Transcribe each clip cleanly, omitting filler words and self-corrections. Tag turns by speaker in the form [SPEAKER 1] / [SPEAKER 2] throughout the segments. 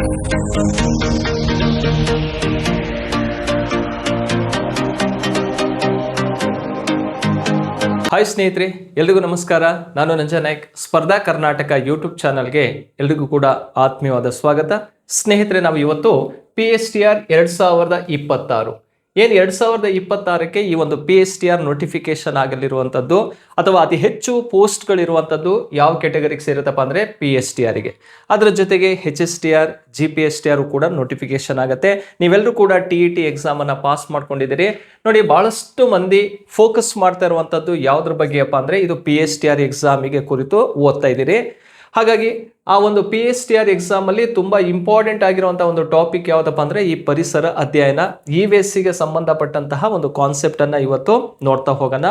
[SPEAKER 1] Hi ಸ್ನೇಹಿತರೆ, ಎಲ್ರಿಗೂ ನಮಸ್ಕಾರ. ನಾನು ನಂಜ ನಾಯ್ಕ್. ಸ್ಪರ್ಧಾ ಕರ್ನಾಟಕ ಯೂಟ್ಯೂಬ್ ಚಾನಲ್ಗೆ ಎಲ್ರಿಗೂ ಕೂಡ ಆತ್ಮೀಯವಾದ ಸ್ವಾಗತ. ಸ್ನೇಹಿತರೆ, ನಾವು ಇವತ್ತು PSTR 2026 ಏನು 2026ಕ್ಕೆ ಈ ಒಂದು PSTR ನೋಟಿಫಿಕೇಶನ್ ಆಗಲಿರುವಂಥದ್ದು ಅಥವಾ ಅತಿ ಹೆಚ್ಚು ಪೋಸ್ಟ್ಗಳಿರುವಂಥದ್ದು ಯಾವ ಕೆಟಗರಿಗೆ ಸೇರುತ್ತಪ್ಪ ಅಂದರೆ PSTRಗೆ. ಅದರ ಜೊತೆಗೆ HSTR GPSTR ಕೂಡ ನೋಟಿಫಿಕೇಶನ್ ಆಗುತ್ತೆ. ನೀವೆಲ್ಲರೂ ಕೂಡ TET ಎಕ್ಸಾಮನ್ನು ಪಾಸ್ ಮಾಡ್ಕೊಂಡಿದ್ದೀರಿ. ನೋಡಿ, ಭಾಳಷ್ಟು ಮಂದಿ ಫೋಕಸ್ ಮಾಡ್ತಾ ಇರುವಂಥದ್ದು ಯಾವುದ್ರ ಬಗ್ಗೆಯಪ್ಪ ಅಂದರೆ ಇದು PSTR ಎಕ್ಸಾಮಿಗೆ ಕುರಿತು ಓದ್ತಾ ಇದ್ದೀರಿ. ಹಾಗಾಗಿ ಆ ಒಂದು PSTR ಎಕ್ಸಾಮಲ್ಲಿ ತುಂಬ ಇಂಪಾರ್ಟೆಂಟ್ ಆಗಿರುವಂಥ ಒಂದು ಟಾಪಿಕ್ ಯಾವುದಪ್ಪ ಅಂದರೆ ಈ ಪರಿಸರ ಅಧ್ಯಯನ, EVSಗೆ ಸಂಬಂಧಪಟ್ಟಂತಹ ಒಂದು ಕಾನ್ಸೆಪ್ಟನ್ನು ಇವತ್ತು ನೋಡ್ತಾ ಹೋಗೋಣ.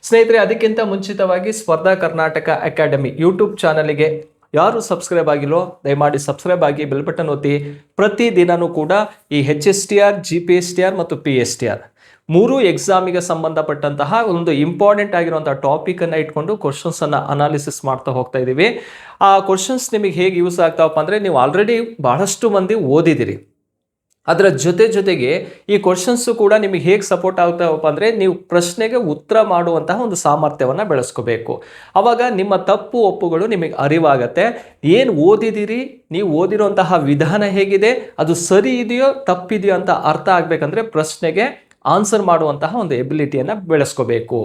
[SPEAKER 1] ಸ್ನೇಹಿತರೆ, ಅದಕ್ಕಿಂತ ಮುಂಚಿತವಾಗಿ ಸ್ಪರ್ಧಾ ಕರ್ನಾಟಕ ಅಕಾಡೆಮಿ ಯೂಟ್ಯೂಬ್ ಚಾನಲ್ಗೆ ಯಾರು ಸಬ್ಸ್ಕ್ರೈಬ್ ಆಗಿಲ್ಲೋ ದಯಮಾಡಿ ಸಬ್ಸ್ಕ್ರೈಬ್ ಆಗಿ, ಬೆಲ್ ಬಟನ್ ಒತ್ತಿ. ಪ್ರತಿದಿನವೂ ಕೂಡ ಈ HSTR GPSTR ಮತ್ತು PSTR ಮೂರು ಎಕ್ಸಾಮಿಗೆ ಸಂಬಂಧಪಟ್ಟಂತಹ ಒಂದು ಇಂಪಾರ್ಟೆಂಟ್ ಆಗಿರುವಂತಹ ಟಾಪಿಕ್ ಅನ್ನ ಇಟ್ಕೊಂಡು ಕ್ವಶನ್ಸ್ ಅನ್ನ ಅನಾಲಿಸಿಸ್ ಮಾಡ್ತಾ ಹೋಗ್ತಾ ಇದೀವಿ. ಆ ಕ್ವಶನ್ಸ್ ನಿಮಗೆ ಹೇಗೆ ಯೂಸ್ ಆಗ್ತಾವಪ್ಪ ಅಂದ್ರೆ, ನೀವು ಆಲ್ರೆಡಿ ಬಹಳಷ್ಟು ಮಂದಿ ಓದಿದಿರಿ. ಅದರ ಜೊತೆಗೆ ಈ ಕ್ವಶನ್ಸ್ ಕೂಡ ನಿಮಗೆ ಹೇಗೆ ಸಪೋರ್ಟ್ ಆಗ್ತಾವಪ್ಪ ಅಂದರೆ, ನೀವು ಪ್ರಶ್ನೆಗೆ ಉತ್ತರ ಮಾಡುವಂತಹ ಒಂದು ಸಾಮರ್ಥ್ಯವನ್ನು ಬೆಳೆಸ್ಕೋಬೇಕು. ಆವಾಗ ನಿಮ್ಮ ತಪ್ಪು ಒಪ್ಪುಗಳು ನಿಮಗೆ ಅರಿವಾಗತ್ತೆ. ಏನು ಓದಿದಿರಿ, ನೀವು ಓದಿರುವಂತಹ ವಿಧಾನ ಹೇಗಿದೆ, ಅದು ಸರಿ ಇದೆಯೋ ತಪ್ಪಿದೆಯೋ ಅಂತ ಅರ್ಥ ಆಗಬೇಕಂದ್ರೆ ಪ್ರಶ್ನೆಗೆ ಆನ್ಸರ್ ಮಾಡುವಂತಹ ಒಂದು ಎಬಿಲಿಟಿಯನ್ನು ಬೆಳೆಸ್ಕೋಬೇಕು.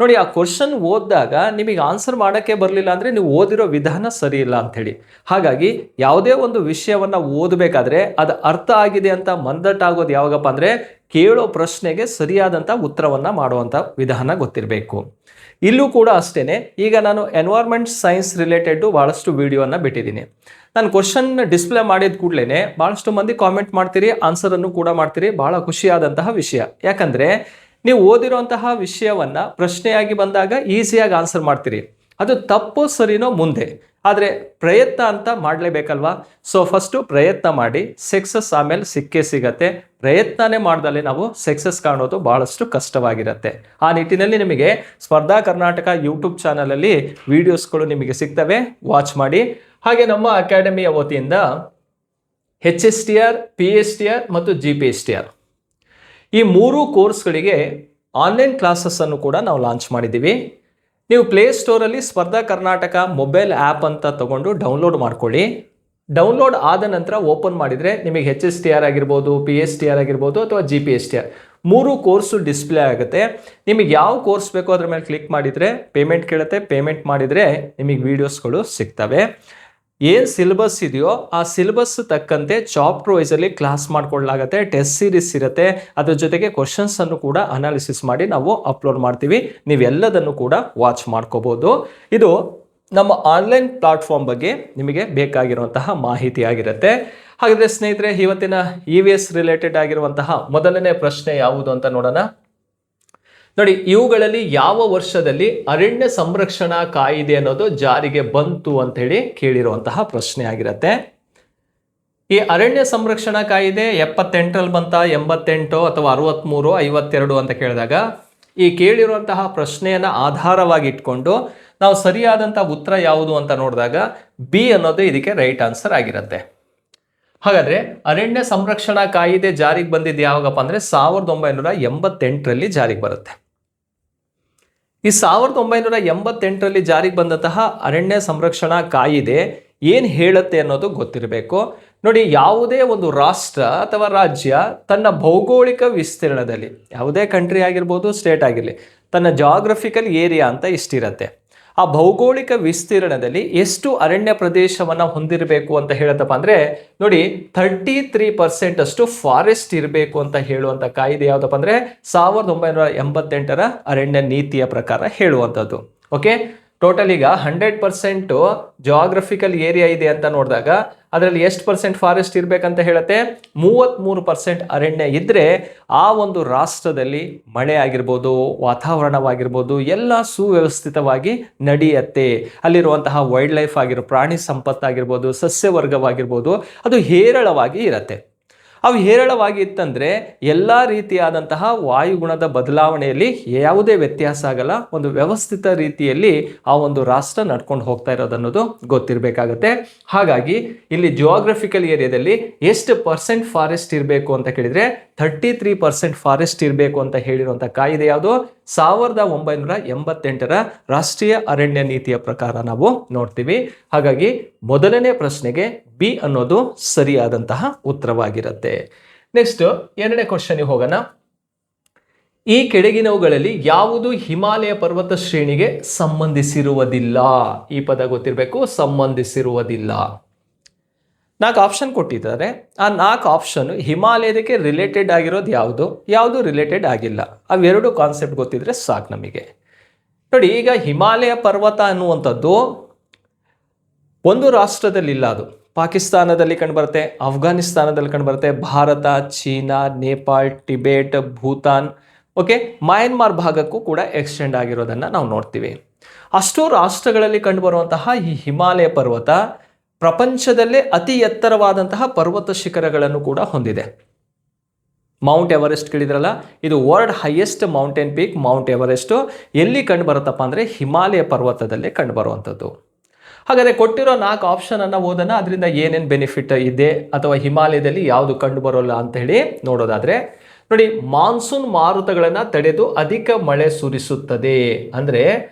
[SPEAKER 1] ನೋಡಿ, ಆ ಕ್ವಶನ್ ಓದಿದಾಗ ನಿಮಗೆ ಆನ್ಸರ್ ಮಾಡೋಕ್ಕೆ ಬರಲಿಲ್ಲ ಅಂದರೆ ನೀವು ಓದಿರೋ ವಿಧಾನ ಸರಿ ಇಲ್ಲ ಅಂಥೇಳಿ. ಹಾಗಾಗಿ ಯಾವುದೇ ಒಂದು ವಿಷಯವನ್ನು ಓದಬೇಕಾದ್ರೆ ಅದು ಅರ್ಥ ಆಗಿದೆ ಅಂತ ಮಂದಟ್ಟಾಗೋದು ಯಾವಾಗಪ್ಪ ಅಂದರೆ, ಕೇಳೋ ಪ್ರಶ್ನೆಗೆ ಸರಿಯಾದಂಥ ಉತ್ತರವನ್ನು ಮಾಡುವಂಥ ವಿಧಾನ ಗೊತ್ತಿರಬೇಕು. ಇಲ್ಲೂ ಕೂಡ ಅಷ್ಟೇ. ಈಗ ನಾನು ಎನ್ವೈರ್ಮೆಂಟ್ ಸೈನ್ಸ್ ರಿಲೇಟೆಡ್ ಭಾಳಷ್ಟು ವಿಡಿಯೋನ ಬಿಟ್ಟಿದ್ದೀನಿ. ನಾನು ಕ್ವಶನ್ ಡಿಸ್ಪ್ಲೇ ಮಾಡಿದ ಕೂಡಲೇ ಭಾಳಷ್ಟು ಮಂದಿ ಕಾಮೆಂಟ್ ಮಾಡ್ತೀರಿ, ಆನ್ಸರನ್ನು ಕೂಡ ಮಾಡ್ತೀರಿ. ಭಾಳ ಖುಷಿಯಾದಂತಹ ವಿಷಯ. ಯಾಕಂದರೆ ನೀವು ಓದಿರುವಂತಹ ವಿಷಯವನ್ನು ಪ್ರಶ್ನೆಯಾಗಿ ಬಂದಾಗ ಈಸಿಯಾಗಿ ಆನ್ಸರ್ ಮಾಡ್ತೀರಿ. ಅದು ತಪ್ಪು ಸರಿನೋ ಮುಂದೆ, ಆದರೆ ಪ್ರಯತ್ನ ಅಂತ ಮಾಡಲೇಬೇಕಲ್ವಾ. ಸೊ ಫಸ್ಟು ಪ್ರಯತ್ನ ಮಾಡಿ, ಸಕ್ಸಸ್ ಆಮೇಲೆ ಸಿಕ್ಕೇ ಸಿಗತ್ತೆ. ಪ್ರಯತ್ನನೇ ಮಾಡ್ದಲ್ಲೇ ನಾವು ಸಕ್ಸಸ್ ಕಾಣೋದು ಭಾಳಷ್ಟು ಕಷ್ಟವಾಗಿರುತ್ತೆ. ಆ ನಿಟ್ಟಿನಲ್ಲಿ ನಿಮಗೆ ಸ್ಪರ್ಧಾ ಕರ್ನಾಟಕ ಯೂಟ್ಯೂಬ್ ಚಾನಲಲ್ಲಿ ವಿಡಿಯೋಸ್ಗಳು ನಿಮಗೆ ಸಿಗ್ತವೆ, ವಾಚ್ ಮಾಡಿ. ಹಾಗೆ ನಮ್ಮ ಅಕಾಡೆಮಿಯ ವತಿಯಿಂದ HSTR PSTR ಮತ್ತು GPSTR ಈ ಮೂರು ಕೋರ್ಸ್ಗಳಿಗೆ ಆನ್ಲೈನ್ ಕ್ಲಾಸಸ್ಸನ್ನು ಕೂಡ ನಾವು ಲಾಂಚ್ ಮಾಡಿದ್ದೀವಿ. ನೀವು ಪ್ಲೇಸ್ಟೋರಲ್ಲಿ ಸ್ಪರ್ಧಾ ಕರ್ನಾಟಕ ಮೊಬೈಲ್ ಆ್ಯಪ್ ಅಂತ ತಗೊಂಡು ಡೌನ್ಲೋಡ್ ಮಾಡ್ಕೊಳ್ಳಿ. ಡೌನ್ಲೋಡ್ ಆದ ನಂತರ ಓಪನ್ ಮಾಡಿದರೆ ನಿಮಗೆ HSTR ಆಗಿರ್ಬೋದು, PSTR ಆಗಿರ್ಬೋದು ಅಥವಾ GPSTR ಮೂರು ಕೋರ್ಸು ಡಿಸ್ಪ್ಲೇ ಆಗುತ್ತೆ. ನಿಮಗೆ ಯಾವ ಕೋರ್ಸ್ ಬೇಕೋ ಅದ್ರ ಮೇಲೆ ಕ್ಲಿಕ್ ಮಾಡಿದರೆ ಪೇಮೆಂಟ್ ಕೇಳುತ್ತೆ. ಪೇಮೆಂಟ್ ಮಾಡಿದರೆ ನಿಮಗೆ ವೀಡಿಯೋಸ್ಗಳು ಸಿಗ್ತವೆ. ಏನು ಸಿಲೆಬಸ್ ಇದೆಯೋ ಆ ಸಿಲೆಬಸ್ ತಕ್ಕಂತೆ ಚಾಪ್ಟರ್ ವೈಸಲ್ಲಿ ಕ್ಲಾಸ್ ಮಾಡ್ಕೊಳ್ಳಲಾಗುತ್ತೆ. ಟೆಸ್ಟ್ ಸೀರೀಸ್ ಇರುತ್ತೆ. ಅದ್ರ ಜೊತೆಗೆ ಕ್ವಶನ್ಸ್ ಅನ್ನು ಕೂಡ ಅನಾಲಿಸಿಸ್ ಮಾಡಿ ನಾವು ಅಪ್ಲೋಡ್ ಮಾಡ್ತೀವಿ. ನೀವೆಲ್ಲದನ್ನು ಕೂಡ ವಾಚ್ ಮಾಡ್ಕೋಬಹುದು. ಇದು ನಮ್ಮ ಆನ್ಲೈನ್ ಪ್ಲಾಟ್ಫಾರ್ಮ್ ಬಗ್ಗೆ ನಿಮಗೆ ಬೇಕಾಗಿರುವಂತಹ ಮಾಹಿತಿ ಆಗಿರುತ್ತೆ. ಹಾಗಾದರೆ ಸ್ನೇಹಿತರೆ, ಇವತ್ತಿನ EVS ರಿಲೇಟೆಡ್ ಆಗಿರುವಂತಹ ಮೊದಲನೇ ಪ್ರಶ್ನೆ ಯಾವುದು ಅಂತ ನೋಡೋಣ. ನೋಡಿ, ಇವುಗಳಲ್ಲಿ ಯಾವ ವರ್ಷದಲ್ಲಿ ಅರಣ್ಯ ಸಂರಕ್ಷಣಾ ಕಾಯಿದೆ ಅನ್ನೋದು ಜಾರಿಗೆ ಬಂತು ಅಂತ ಹೇಳಿ ಕೇಳಿರುವಂತಹ ಪ್ರಶ್ನೆ ಆಗಿರುತ್ತೆ. ಈ ಅರಣ್ಯ ಸಂರಕ್ಷಣಾ ಕಾಯಿದೆ 78ರಲ್ಲಿ ಬಂತ, 88 ಅಥವಾ 63, 52 ಅಂತ ಕೇಳಿದಾಗ ಈ ಕೇಳಿರುವಂತಹ ಪ್ರಶ್ನೆಯನ್ನು ಆಧಾರವಾಗಿ ಇಟ್ಕೊಂಡು ನಾವು ಸರಿಯಾದಂಥ ಉತ್ತರ ಯಾವುದು ಅಂತ ನೋಡಿದಾಗ B ಅನ್ನೋದು ಇದಕ್ಕೆ ರೈಟ್ ಆನ್ಸರ್ ಆಗಿರುತ್ತೆ. ಹಾಗಾದರೆ ಅರಣ್ಯ ಸಂರಕ್ಷಣಾ ಕಾಯಿದೆ ಜಾರಿಗೆ ಬಂದಿದ್ದು ಯಾವಾಗಪ್ಪ ಅಂದರೆ 1988ರಲ್ಲಿ ಜಾರಿಗೆ ಬರುತ್ತೆ. ಈ 1988ರಲ್ಲಿ ಜಾರಿಗೆ ಬಂದಂತಹ ಅರಣ್ಯ ಸಂರಕ್ಷಣಾ ಕಾಯಿದೆ ಏನು ಹೇಳುತ್ತೆ ಅನ್ನೋದು ಗೊತ್ತಿರಬೇಕು. ನೋಡಿ, ಯಾವುದೇ ಒಂದು ರಾಷ್ಟ್ರ ಅಥವಾ ರಾಜ್ಯ ತನ್ನ ಭೌಗೋಳಿಕ ವಿಸ್ತೀರ್ಣದಲ್ಲಿ, ಯಾವುದೇ ಕಂಟ್ರಿ ಆಗಿರ್ಬೋದು, ಸ್ಟೇಟ್ ಆಗಿರಲಿ, ತನ್ನ ಜಾಗ್ರಫಿಕಲ್ ಏರಿಯಾ ಅಂತ ಇಷ್ಟಿರುತ್ತೆ. ಆ ಭೌಗೋಳಿಕ ವಿಸ್ತೀರ್ಣದಲ್ಲಿ ಎಷ್ಟು ಅರಣ್ಯ ಪ್ರದೇಶವನ್ನು ಹೊಂದಿರಬೇಕು ಅಂತ ಹೇಳುತ್ತಪ್ಪ ಅಂದರೆ, ನೋಡಿ 33% ಅಷ್ಟು ಫಾರೆಸ್ಟ್ ಇರಬೇಕು ಅಂತ ಹೇಳುವಂಥ ಕಾಯ್ದೆ ಯಾವುದಪ್ಪ ಅಂದರೆ 1988ರ ಅರಣ್ಯ ನೀತಿಯ ಪ್ರಕಾರ ಹೇಳುವಂಥದ್ದು. ಓಕೆ, ಟೋಟಲ್ ಈಗ 100% ಜಾಗ್ರಫಿಕಲ್ ಏರಿಯಾ ಇದೆ ಅಂತ ನೋಡಿದಾಗ ಅದರಲ್ಲಿ ಎಷ್ಟು ಪರ್ಸೆಂಟ್ ಫಾರೆಸ್ಟ್ ಇರಬೇಕಂತ ಹೇಳುತ್ತೆ? 33% ಅರಣ್ಯ ಇದ್ದರೆ ಆ ಒಂದು ರಾಷ್ಟ್ರದಲ್ಲಿ ಮಳೆ ಆಗಿರ್ಬೋದು, ವಾತಾವರಣವಾಗಿರ್ಬೋದು ಎಲ್ಲ ಸುವ್ಯವಸ್ಥಿತವಾಗಿ ನಡೆಯುತ್ತೆ. ಅಲ್ಲಿರುವಂತಹ ವೈಲ್ಡ್ ಲೈಫ್ ಆಗಿರೋ ಪ್ರಾಣಿ ಸಂಪತ್ತಾಗಿರ್ಬೋದು, ಸಸ್ಯವರ್ಗವಾಗಿರ್ಬೋದು ಅದು ಹೇರಳವಾಗಿ ಇರುತ್ತೆ. ಅವು ಹೇರಳವಾಗಿ ಇತ್ತಂದರೆ ಎಲ್ಲ ರೀತಿಯಾದಂತಹ ವಾಯುಗುಣದ ಬದಲಾವಣೆಯಲ್ಲಿ ಯಾವುದೇ ವ್ಯತ್ಯಾಸ ಆಗಲ್ಲ, ಒಂದು ವ್ಯವಸ್ಥಿತ ರೀತಿಯಲ್ಲಿ ಆ ಒಂದು ರಾಷ್ಟ್ರ ನಡ್ಕೊಂಡು ಹೋಗ್ತಾ ಇರೋದನ್ನೋದು ಗೊತ್ತಿರಬೇಕಾಗತ್ತೆ. ಹಾಗಾಗಿ ಇಲ್ಲಿ ಜಿಯೋಗ್ರಫಿಕಲ್ ಏರಿಯಾದಲ್ಲಿ ಎಷ್ಟು ಪರ್ಸೆಂಟ್ ಫಾರೆಸ್ಟ್ ಇರಬೇಕು ಅಂತ ಕೇಳಿದರೆ 33% ಫಾರೆಸ್ಟ್ ಇರಬೇಕು ಅಂತ ಹೇಳಿರುವಂಥ ಕಾಯ್ದೆ ಯಾವುದು? 1988ರ ರಾಷ್ಟ್ರೀಯ ಅರಣ್ಯ ನೀತಿಯ ಪ್ರಕಾರ ನಾವು ನೋಡ್ತೀವಿ. ಹಾಗಾಗಿ ಮೊದಲನೇ ಪ್ರಶ್ನೆಗೆ ಬಿ ಅನ್ನೋದು ಸರಿಯಾದಂತಹ ಉತ್ತರವಾಗಿರುತ್ತೆ. ನೆಕ್ಸ್ಟ್ ಎರಡನೇ ಕ್ವಶನ್ಗೆ ಹೋಗೋಣ. ಈ ಕೆಳಗಿನವುಗಳಲ್ಲಿ ಯಾವುದು ಹಿಮಾಲಯ ಪರ್ವತ ಶ್ರೇಣಿಗೆ ಸಂಬಂಧಿಸಿರುವುದಿಲ್ಲ? ಈ ಪದ ಗೊತ್ತಿರಬೇಕು, ಸಂಬಂಧಿಸಿರುವುದಿಲ್ಲ. 4 ಆಪ್ಷನ್ ಕೊಟ್ಟಿದ್ದಾರೆ. ಆ 4 ಆಪ್ಷನ್ ಹಿಮಾಲಯದಕ್ಕೆ ರಿಲೇಟೆಡ್ ಆಗಿರೋದು ಯಾವುದು ರಿಲೇಟೆಡ್ ಆಗಿಲ್ಲ. ಅವೆರಡು ಕಾನ್ಸೆಪ್ಟ್ ಗೊತ್ತಿದ್ರೆ ಸಾಕು ನಮಗೆ. ನೋಡಿ, ಈಗ ಹಿಮಾಲಯ ಪರ್ವತ ಅನ್ನುವಂಥದ್ದು ಒಂದು ರಾಷ್ಟ್ರದಲ್ಲಿ ಇಲ್ಲ, ಅದು ಪಾಕಿಸ್ತಾನದಲ್ಲಿ ಕಂಡುಬರುತ್ತೆ, ಅಫ್ಘಾನಿಸ್ತಾನದಲ್ಲಿ ಕಂಡುಬರುತ್ತೆ, ಭಾರತ, ಚೀನಾ, ನೇಪಾಳ್, ಟಿಬೇಟ್, ಭೂತಾನ್, ಓಕೆ, ಮಯನ್ಮಾರ್ ಭಾಗಕ್ಕೂ ಕೂಡ ಎಕ್ಸ್ಟೆಂಡ್ ಆಗಿರೋದನ್ನು ನಾವು ನೋಡ್ತೀವಿ. ಅಷ್ಟೂ ರಾಷ್ಟ್ರಗಳಲ್ಲಿ ಕಂಡುಬರುವಂತಹ ಈ ಹಿಮಾಲಯ ಪರ್ವತ ಪ್ರಪಂಚದಲ್ಲೇ ಅತಿ ಎತ್ತರವಾದಂತಹ ಪರ್ವತ ಶಿಖರಗಳನ್ನು ಕೂಡ ಹೊಂದಿದೆ. ಮೌಂಟ್ ಎವರೆಸ್ಟ್ ಕೇಳಿದ್ರಲ್ಲ, ಇದು world highest mountain peak Mount Everest ಎಲ್ಲಿ ಕಂಡು ಬರುತ್ತಪ್ಪ ಅಂದರೆ ಹಿಮಾಲಯ ಪರ್ವತದಲ್ಲೇ ಕಂಡು ಬರುವಂಥದ್ದು. ಹಾಗಾದರೆ ಕೊಟ್ಟಿರೋ 4 ಆಪ್ಷನನ್ನು ಓದೋಣ, ಅದರಿಂದ ಏನೇನು ಬೆನಿಫಿಟ್ ಇದೆ ಅಥವಾ ಹಿಮಾಲಯದಲ್ಲಿ ಯಾವುದು ಕಂಡು ಬರೋಲ್ಲ ಅಂತ ಹೇಳಿ ನೋಡೋದಾದರೆ, ನೋಡಿ, ಮಾನ್ಸೂನ್ ಮಾರುತಗಳನ್ನು ತಡೆದು ಅಧಿಕ ಮಳೆ ಸುರಿಸುತ್ತದೆ. ಅಂದರೆ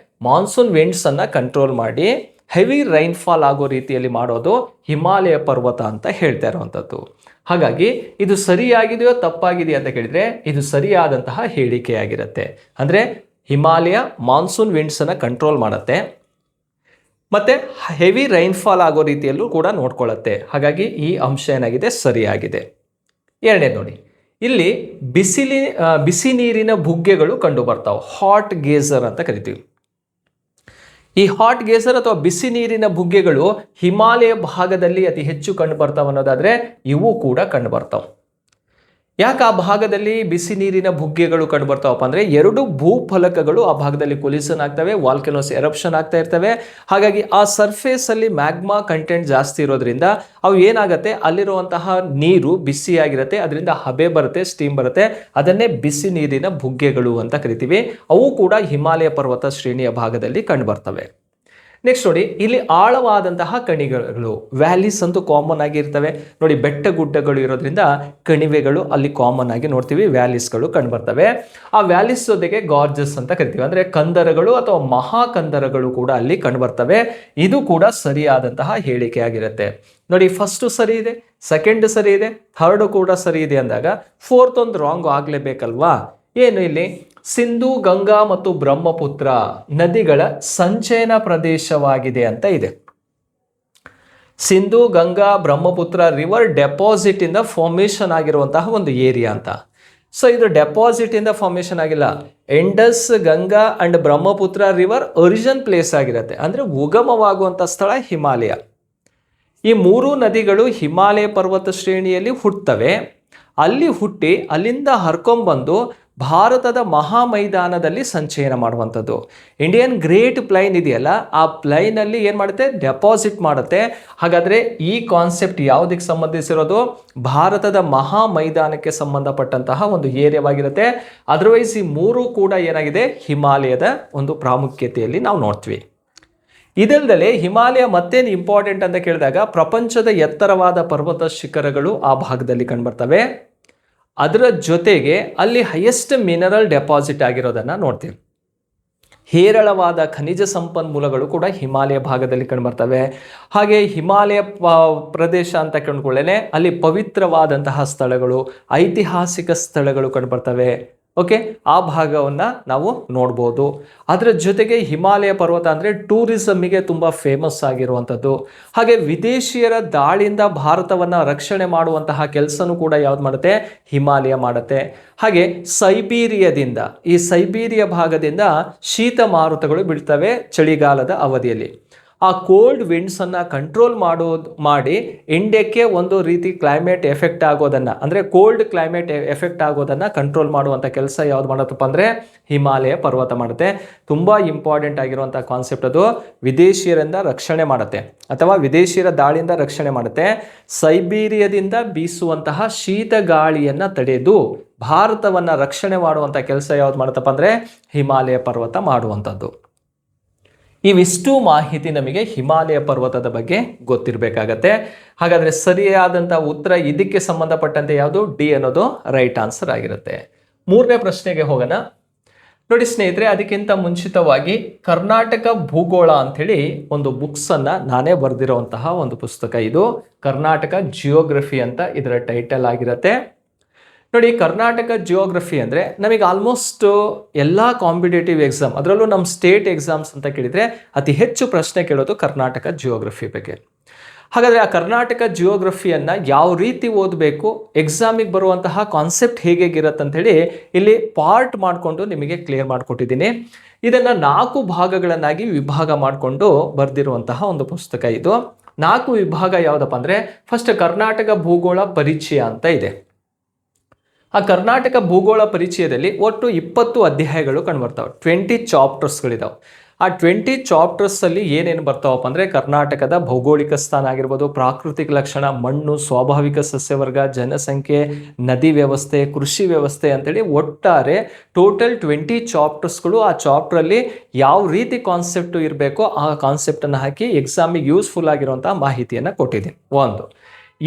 [SPEAKER 1] ಮಾನ್ಸೂನ್ ವಿಂಡ್ಸನ್ನು ಕಂಟ್ರೋಲ್ ಮಾಡಿ ಹೆವಿ ರೈನ್ಫಾಲ್ ಆಗೋ ರೀತಿಯಲ್ಲಿ ಮಾಡೋದು ಹಿಮಾಲಯ ಪರ್ವತ ಅಂತ ಹೇಳ್ತಾ ಇರುವಂಥದ್ದು. ಹಾಗಾಗಿ ಇದು ಸರಿಯಾಗಿದೆಯೋ ತಪ್ಪಾಗಿದೆಯೋ ಅಂತ ಕೇಳಿದರೆ ಇದು ಸರಿಯಾದಂತಹ ಹೇಳಿಕೆಯಾಗಿರುತ್ತೆ. ಅಂದರೆ ಹಿಮಾಲಯ ಮಾನ್ಸೂನ್ ವಿಂಡ್ಸನ್ನು ಕಂಟ್ರೋಲ್ ಮಾಡುತ್ತೆ ಮತ್ತು ಹೆವಿ ರೈನ್ಫಾಲ್ ಆಗೋ ರೀತಿಯಲ್ಲೂ ಕೂಡ ನೋಡ್ಕೊಳ್ಳುತ್ತೆ. ಹಾಗಾಗಿ ಈ ಅಂಶ ಏನಾಗಿದೆ, ಸರಿಯಾಗಿದೆ. ಎರಡನೇದು ನೋಡಿ, ಇಲ್ಲಿ ಬಿಸಿ ನೀರಿನ ಬುಗ್ಗೆಗಳು ಕಂಡು ಬರ್ತಾವೆ, ಹಾಟ್ ಗೇಸರ್ ಅಂತ ಕರಿತೀವಿ. ಈ ಹಾಟ್ ಗೇಸರ್ ಅಥವಾ ಬಿಸಿ ನೀರಿನ ಬುಗ್ಗೆಗಳು ಹಿಮಾಲಯ ಭಾಗದಲ್ಲಿ ಅತಿ ಹೆಚ್ಚು ಕಂಡು ಬರ್ತಾವೆ ಅನ್ನೋದಾದರೆ ಇವು ಕೂಡ ಕಂಡು ಬರ್ತಾವೆ. ಯಾಕೆ ಆ ಭಾಗದಲ್ಲಿ ಬಿಸಿ ನೀರಿನ ಬುಗ್ಗೆಗಳು ಕಂಡು ಬರ್ತಾವಪ್ಪ ಅಂದರೆ 2 ಭೂಫಲಕಗಳು ಆ ಭಾಗದಲ್ಲಿ ಕೊಲಿಷನ್ ಆಗ್ತವೆ, ವಾಲ್ಕೆನೋಸ್ ಎರಪ್ಷನ್ ಆಗ್ತಾ ಇರ್ತವೆ. ಹಾಗಾಗಿ ಆ ಸರ್ಫೇಸಲ್ಲಿ ಮ್ಯಾಗ್ಮಾ ಕಂಟೆಂಟ್ ಜಾಸ್ತಿ ಇರೋದ್ರಿಂದ ಅವು ಏನಾಗುತ್ತೆ, ಅಲ್ಲಿರುವಂತಹ ನೀರು ಬಿಸಿಯಾಗಿರುತ್ತೆ, ಅದರಿಂದ ಹಬೆ ಬರುತ್ತೆ, ಸ್ಟೀಮ್ ಬರುತ್ತೆ, ಅದನ್ನೇ ಬಿಸಿ ನೀರಿನ ಬುಗ್ಗೆಗಳು ಅಂತ ಕರಿತೀವಿ. ಅವು ಕೂಡ ಹಿಮಾಲಯ ಪರ್ವತ ಶ್ರೇಣಿಯ ಭಾಗದಲ್ಲಿ ಕಂಡು ಬರ್ತವೆ. ನೆಕ್ಸ್ಟ್ ನೋಡಿ, ಇಲ್ಲಿ ಆಳವಾದಂತಹ ಕಣಿವೆಗಳು, ವ್ಯಾಲೀಸ್ ಅಂತೂ ಕಾಮನ್ ಆಗಿ ಇರ್ತವೆ. ನೋಡಿ, ಬೆಟ್ಟ ಗುಡ್ಡಗಳು ಇರೋದ್ರಿಂದ ಕಣಿವೆಗಳು ಅಲ್ಲಿ ಕಾಮನ್ ಆಗಿ ನೋಡ್ತೀವಿ, ವ್ಯಾಲೀಸ್ಗಳು ಕಂಡು ಬರ್ತವೆ. ಆ ವ್ಯಾಲೀಸ್ ಜೊತೆಗೆ ಗಾರ್ಜಸ್ ಅಂತ ಕರಿತೀವಿ, ಅಂದರೆ ಕಂದರಗಳು ಅಥವಾ ಮಹಾಕಂದರಗಳು ಕೂಡ ಅಲ್ಲಿ ಕಂಡು ಬರ್ತವೆ. ಇದು ಕೂಡ ಸರಿಯಾದಂತಹ ಹೇಳಿಕೆಯಾಗಿರುತ್ತೆ. ನೋಡಿ, ಫಸ್ಟ್ ಸರಿ ಇದೆ, ಸೆಕೆಂಡ್ ಸರಿ ಇದೆ, ಥರ್ಡ್ ಕೂಡ ಸರಿ ಇದೆ ಅಂದಾಗ ಫೋರ್ತ್ ಒಂದು ರಾಂಗ್ ಆಗಲೇಬೇಕಲ್ವಾ? ಏನು ಇಲ್ಲಿ ಸಿಂಧು, ಗಂಗಾ ಮತ್ತು ಬ್ರಹ್ಮಪುತ್ರ ನದಿಗಳ ಸಂಚಯನ ಪ್ರದೇಶವಾಗಿದೆ ಅಂತ ಇದೆ. ಸಿಂಧು, ಗಂಗಾ, ಬ್ರಹ್ಮಪುತ್ರ ರಿವರ್ ಡೆಪಾಸಿಟ್ ಇಂದ ಫಾರ್ಮೇಷನ್ ಆಗಿರುವಂತಹ ಒಂದು ಏರಿಯಾ ಅಂತ. ಸೊ ಇದು ಡೆಪಾಸಿಟ್ ಇಂದ ಫಾರ್ಮೇಷನ್ ಆಗಿಲ್ಲ, Indus, Ganga and Brahmaputra river origin place ಆಗಿರುತ್ತೆ, ಅಂದರೆ ಉಗಮವಾಗುವಂಥ ಸ್ಥಳ ಹಿಮಾಲಯ. ಈ 3 ನದಿಗಳು ಹಿಮಾಲಯ ಪರ್ವತ ಶ್ರೇಣಿಯಲ್ಲಿ ಹುಟ್ಟುತ್ತವೆ. ಅಲ್ಲಿ ಹುಟ್ಟಿ ಅಲ್ಲಿಂದ ಹರ್ಕೊಂಬಂದು ಭಾರತದ ಮಹಾ ಮೈದಾನದಲ್ಲಿ ಸಂಚಯನ ಮಾಡುವಂಥದ್ದು. ಇಂಡಿಯನ್ ಗ್ರೇಟ್ ಪ್ಲೈನ್ ಇದೆಯಲ್ಲ, ಆ ಪ್ಲೈನಲ್ಲಿ ಏನು ಮಾಡುತ್ತೆ, ಡೆಪಾಸಿಟ್ ಮಾಡುತ್ತೆ. ಹಾಗಾದರೆ ಈ ಕಾನ್ಸೆಪ್ಟ್ ಯಾವುದಕ್ಕೆ ಸಂಬಂಧಿಸಿರೋದು? ಭಾರತದ ಮಹಾ ಮೈದಾನಕ್ಕೆ ಸಂಬಂಧಪಟ್ಟಂತಹ ಒಂದು ಏರಿಯಾವಾಗಿರುತ್ತೆ. ಅದರ್ವೈಸ್ ಈ 3 ಕೂಡ ಏನಾಗಿದೆ, ಹಿಮಾಲಯದ ಒಂದು ಪ್ರಾಮುಖ್ಯತೆಯಲ್ಲಿ ನಾವು ನೋಡ್ತೀವಿ. ಇದಲ್ಲದೆ ಹಿಮಾಲಯ ಮತ್ತೇನು ಇಂಪಾರ್ಟೆಂಟ್ ಅಂತ ಕೇಳಿದಾಗ ಪ್ರಪಂಚದ ಎತ್ತರವಾದ ಪರ್ವತ ಶಿಖರಗಳು ಆ ಭಾಗದಲ್ಲಿ ಕಂಡುಬರ್ತವೆ. ಅದರ ಜೊತೆಗೆ ಅಲ್ಲಿ ಹೈಯೆಸ್ಟ್ ಮಿನರಲ್ ಡೆಪಾಸಿಟ್ ಆಗಿರೋದನ್ನು ನೋಡ್ತೀವಿ. ಹೇರಳವಾದ ಖನಿಜ ಸಂಪನ್ಮೂಲಗಳು ಕೂಡ ಹಿಮಾಲಯ ಭಾಗದಲ್ಲಿ ಕಂಡುಬರ್ತವೆ. ಹಾಗೆ ಹಿಮಾಲಯ ಪ್ರದೇಶ ಅಂತ ಕಂಡುಕೊಳ್ಳೇನೆ ಅಲ್ಲಿ ಪವಿತ್ರವಾದಂತಹ ಸ್ಥಳಗಳು, ಐತಿಹಾಸಿಕ ಸ್ಥಳಗಳು ಕಂಡುಬರ್ತವೆ. ಓಕೆ, ಆ ಭಾಗವನ್ನು ನಾವು ನೋಡ್ಬೋದು. ಅದರ ಜೊತೆಗೆ ಹಿಮಾಲಯ ಪರ್ವತ ಅಂದರೆ ಟೂರಿಸಮ್ಮಿಗೆ ತುಂಬ ಫೇಮಸ್ ಆಗಿರುವಂಥದ್ದು. ಹಾಗೆ ವಿದೇಶಿಯರ ದಾಳಿಯಿಂದ ಭಾರತವನ್ನು ರಕ್ಷಣೆ ಮಾಡುವಂತಹ ಕೆಲಸನೂ ಕೂಡ ಯಾವ್ದು ಮಾಡುತ್ತೆ, ಹಿಮಾಲಯ ಮಾಡುತ್ತೆ. ಹಾಗೆ ಸೈಬೀರಿಯಾದಿಂದ, ಈ ಸೈಬೀರಿಯಾ ಭಾಗದಿಂದ ಶೀತ ಮಾರುತಗಳು ಬೀಳ್ತವೆ ಚಳಿಗಾಲದ ಅವಧಿಯಲ್ಲಿ. ಆ ಕೋಲ್ಡ್ ವಿಂಡ್ಸನ್ನು ಕಂಟ್ರೋಲ್ ಮಾಡಿ ಇಂಡಿಯಾಕ್ಕೆ ಒಂದು ರೀತಿ ಕ್ಲೈಮೇಟ್ ಎಫೆಕ್ಟ್ ಆಗೋದನ್ನು, ಅಂದರೆ ಕೋಲ್ಡ್ ಕ್ಲೈಮೇಟ್ ಎಫೆಕ್ಟ್ ಆಗೋದನ್ನು ಕಂಟ್ರೋಲ್ ಮಾಡುವಂಥ ಕೆಲಸ ಯಾವ್ದು ಮಾಡುತ್ತಪ್ಪ ಅಂದರೆ ಹಿಮಾಲಯ ಪರ್ವತ ಮಾಡುತ್ತೆ. ತುಂಬ ಇಂಪಾರ್ಟೆಂಟ್ ಆಗಿರುವಂಥ ಕಾನ್ಸೆಪ್ಟ್ ಅದು. ವಿದೇಶಿಯರಿಂದ ರಕ್ಷಣೆ ಮಾಡುತ್ತೆ ಅಥವಾ ವಿದೇಶಿಯರ ದಾಳಿಯಿಂದ ರಕ್ಷಣೆ ಮಾಡುತ್ತೆ. ಸೈಬೀರಿಯಾದಿಂದ ಬೀಸುವಂತಹ ಶೀತ ಗಾಳಿಯನ್ನು ತಡೆದು ಭಾರತವನ್ನು ರಕ್ಷಣೆ ಮಾಡುವಂಥ ಕೆಲಸ ಯಾವ್ದು ಮಾಡುತ್ತಪ್ಪ ಅಂದರೆ ಹಿಮಾಲಯ ಪರ್ವತ ಮಾಡುವಂಥದ್ದು. ಇವಿಷ್ಟು ಮಾಹಿತಿ ನಮಗೆ ಹಿಮಾಲಯ ಪರ್ವತದ ಬಗ್ಗೆ ಗೊತ್ತಿರಬೇಕಾಗತ್ತೆ. ಹಾಗಾದರೆ ಸರಿಯಾದಂಥ ಉತ್ತರ ಇದಕ್ಕೆ ಸಂಬಂಧಪಟ್ಟಂತೆ ಯಾವುದು? ಡಿ ಅನ್ನೋದು ರೈಟ್ ಆನ್ಸರ್ ಆಗಿರುತ್ತೆ. ಮೂರನೇ ಪ್ರಶ್ನೆಗೆ ಹೋಗೋಣ. ನೋಡಿ ಸ್ನೇಹಿತರೆ, ಅದಕ್ಕಿಂತ ಮುಂಚಿತವಾಗಿ ಕರ್ನಾಟಕ ಭೂಗೋಳ ಅಂಥೇಳಿ ಒಂದು ಬುಕ್ಸನ್ನು ನಾನೇ ಬರೆದಿರುವಂತಹ ಒಂದು ಪುಸ್ತಕ. ಇದು ಕರ್ನಾಟಕ ಜಿಯೋಗ್ರಫಿ ಅಂತ ಇದರ ಟೈಟಲ್ ಆಗಿರುತ್ತೆ. ನೋಡಿ, ಕರ್ನಾಟಕ ಜಿಯೋಗ್ರಫಿ ಅಂದರೆ ನಮಗೆ ಆಲ್ಮೋಸ್ಟ್ ಎಲ್ಲ ಕಾಂಪಿಟೇಟಿವ್ ಎಕ್ಸಾಮ್, ಅದರಲ್ಲೂ ನಮ್ಮ ಸ್ಟೇಟ್ ಎಕ್ಸಾಮ್ಸ್ ಅಂತ ಕೇಳಿದರೆ ಅತಿ ಹೆಚ್ಚು ಪ್ರಶ್ನೆ ಕೇಳೋದು ಕರ್ನಾಟಕ ಜಿಯೋಗ್ರಫಿ ಬಗ್ಗೆ. ಹಾಗಾದರೆ ಆ ಕರ್ನಾಟಕ ಜಿಯೋಗ್ರಫಿಯನ್ನು ಯಾವ ರೀತಿ ಓದಬೇಕು, ಎಕ್ಸಾಮಿಗೆ ಬರುವಂತಹ ಕಾನ್ಸೆಪ್ಟ್ ಹೇಗಿರುತ್ತೆ ಅಂಥೇಳಿ ಇಲ್ಲಿ ಪಾರ್ಟ್ ಮಾಡಿಕೊಂಡು ನಿಮಗೆ ಕ್ಲಿಯರ್ ಮಾಡಿಕೊಟ್ಟಿದ್ದೀನಿ. ಇದನ್ನು 4 ಭಾಗಗಳನ್ನಾಗಿ ವಿಭಾಗ ಮಾಡಿಕೊಂಡು ಬರೆದಿರುವಂತಹ ಒಂದು ಪುಸ್ತಕ ಇದು. 4 ವಿಭಾಗ ಯಾವುದಪ್ಪ ಅಂದರೆ, ಫಸ್ಟ್ ಕರ್ನಾಟಕ ಭೂಗೋಳ ಪರಿಚಯ ಅಂತ ಇದೆ. ಆ ಕರ್ನಾಟಕ ಭೂಗೋಳ ಪರಿಚಯದಲ್ಲಿ ಒಟ್ಟು 20 ಅಧ್ಯಾಯಗಳು ಕಂಡುಬರ್ತಾವೆ. 20 ಚಾಪ್ಟರ್ಸ್ಗಳಿದಾವೆ. ಆ 20 ಚಾಪ್ಟರ್ಸಲ್ಲಿ ಏನೇನು ಬರ್ತಾವಪ್ಪ ಅಂದರೆ, ಕರ್ನಾಟಕದ ಭೌಗೋಳಿಕ ಸ್ಥಾನ ಆಗಿರ್ಬೋದು, ಪ್ರಾಕೃತಿಕ ಲಕ್ಷಣ, ಮಣ್ಣು, ಸ್ವಾಭಾವಿಕ ಸಸ್ಯವರ್ಗ, ಜನಸಂಖ್ಯೆ, ನದಿ ವ್ಯವಸ್ಥೆ, ಕೃಷಿ ವ್ಯವಸ್ಥೆ ಅಂತೇಳಿ ಒಟ್ಟಾರೆ ಟೋಟಲ್ 20 ಚಾಪ್ಟರ್ಸ್ಗಳು. ಆ ಚಾಪ್ಟ್ರಲ್ಲಿ ಯಾವ ರೀತಿ ಕಾನ್ಸೆಪ್ಟು ಇರಬೇಕೋ ಆ ಕಾನ್ಸೆಪ್ಟನ್ನು ಹಾಕಿ ಎಕ್ಸಾಮಿಗೆ ಯೂಸ್ಫುಲ್ ಆಗಿರುವಂಥ ಮಾಹಿತಿಯನ್ನು ಕೊಟ್ಟಿದ್ದೀನಿ. ಒಂದು.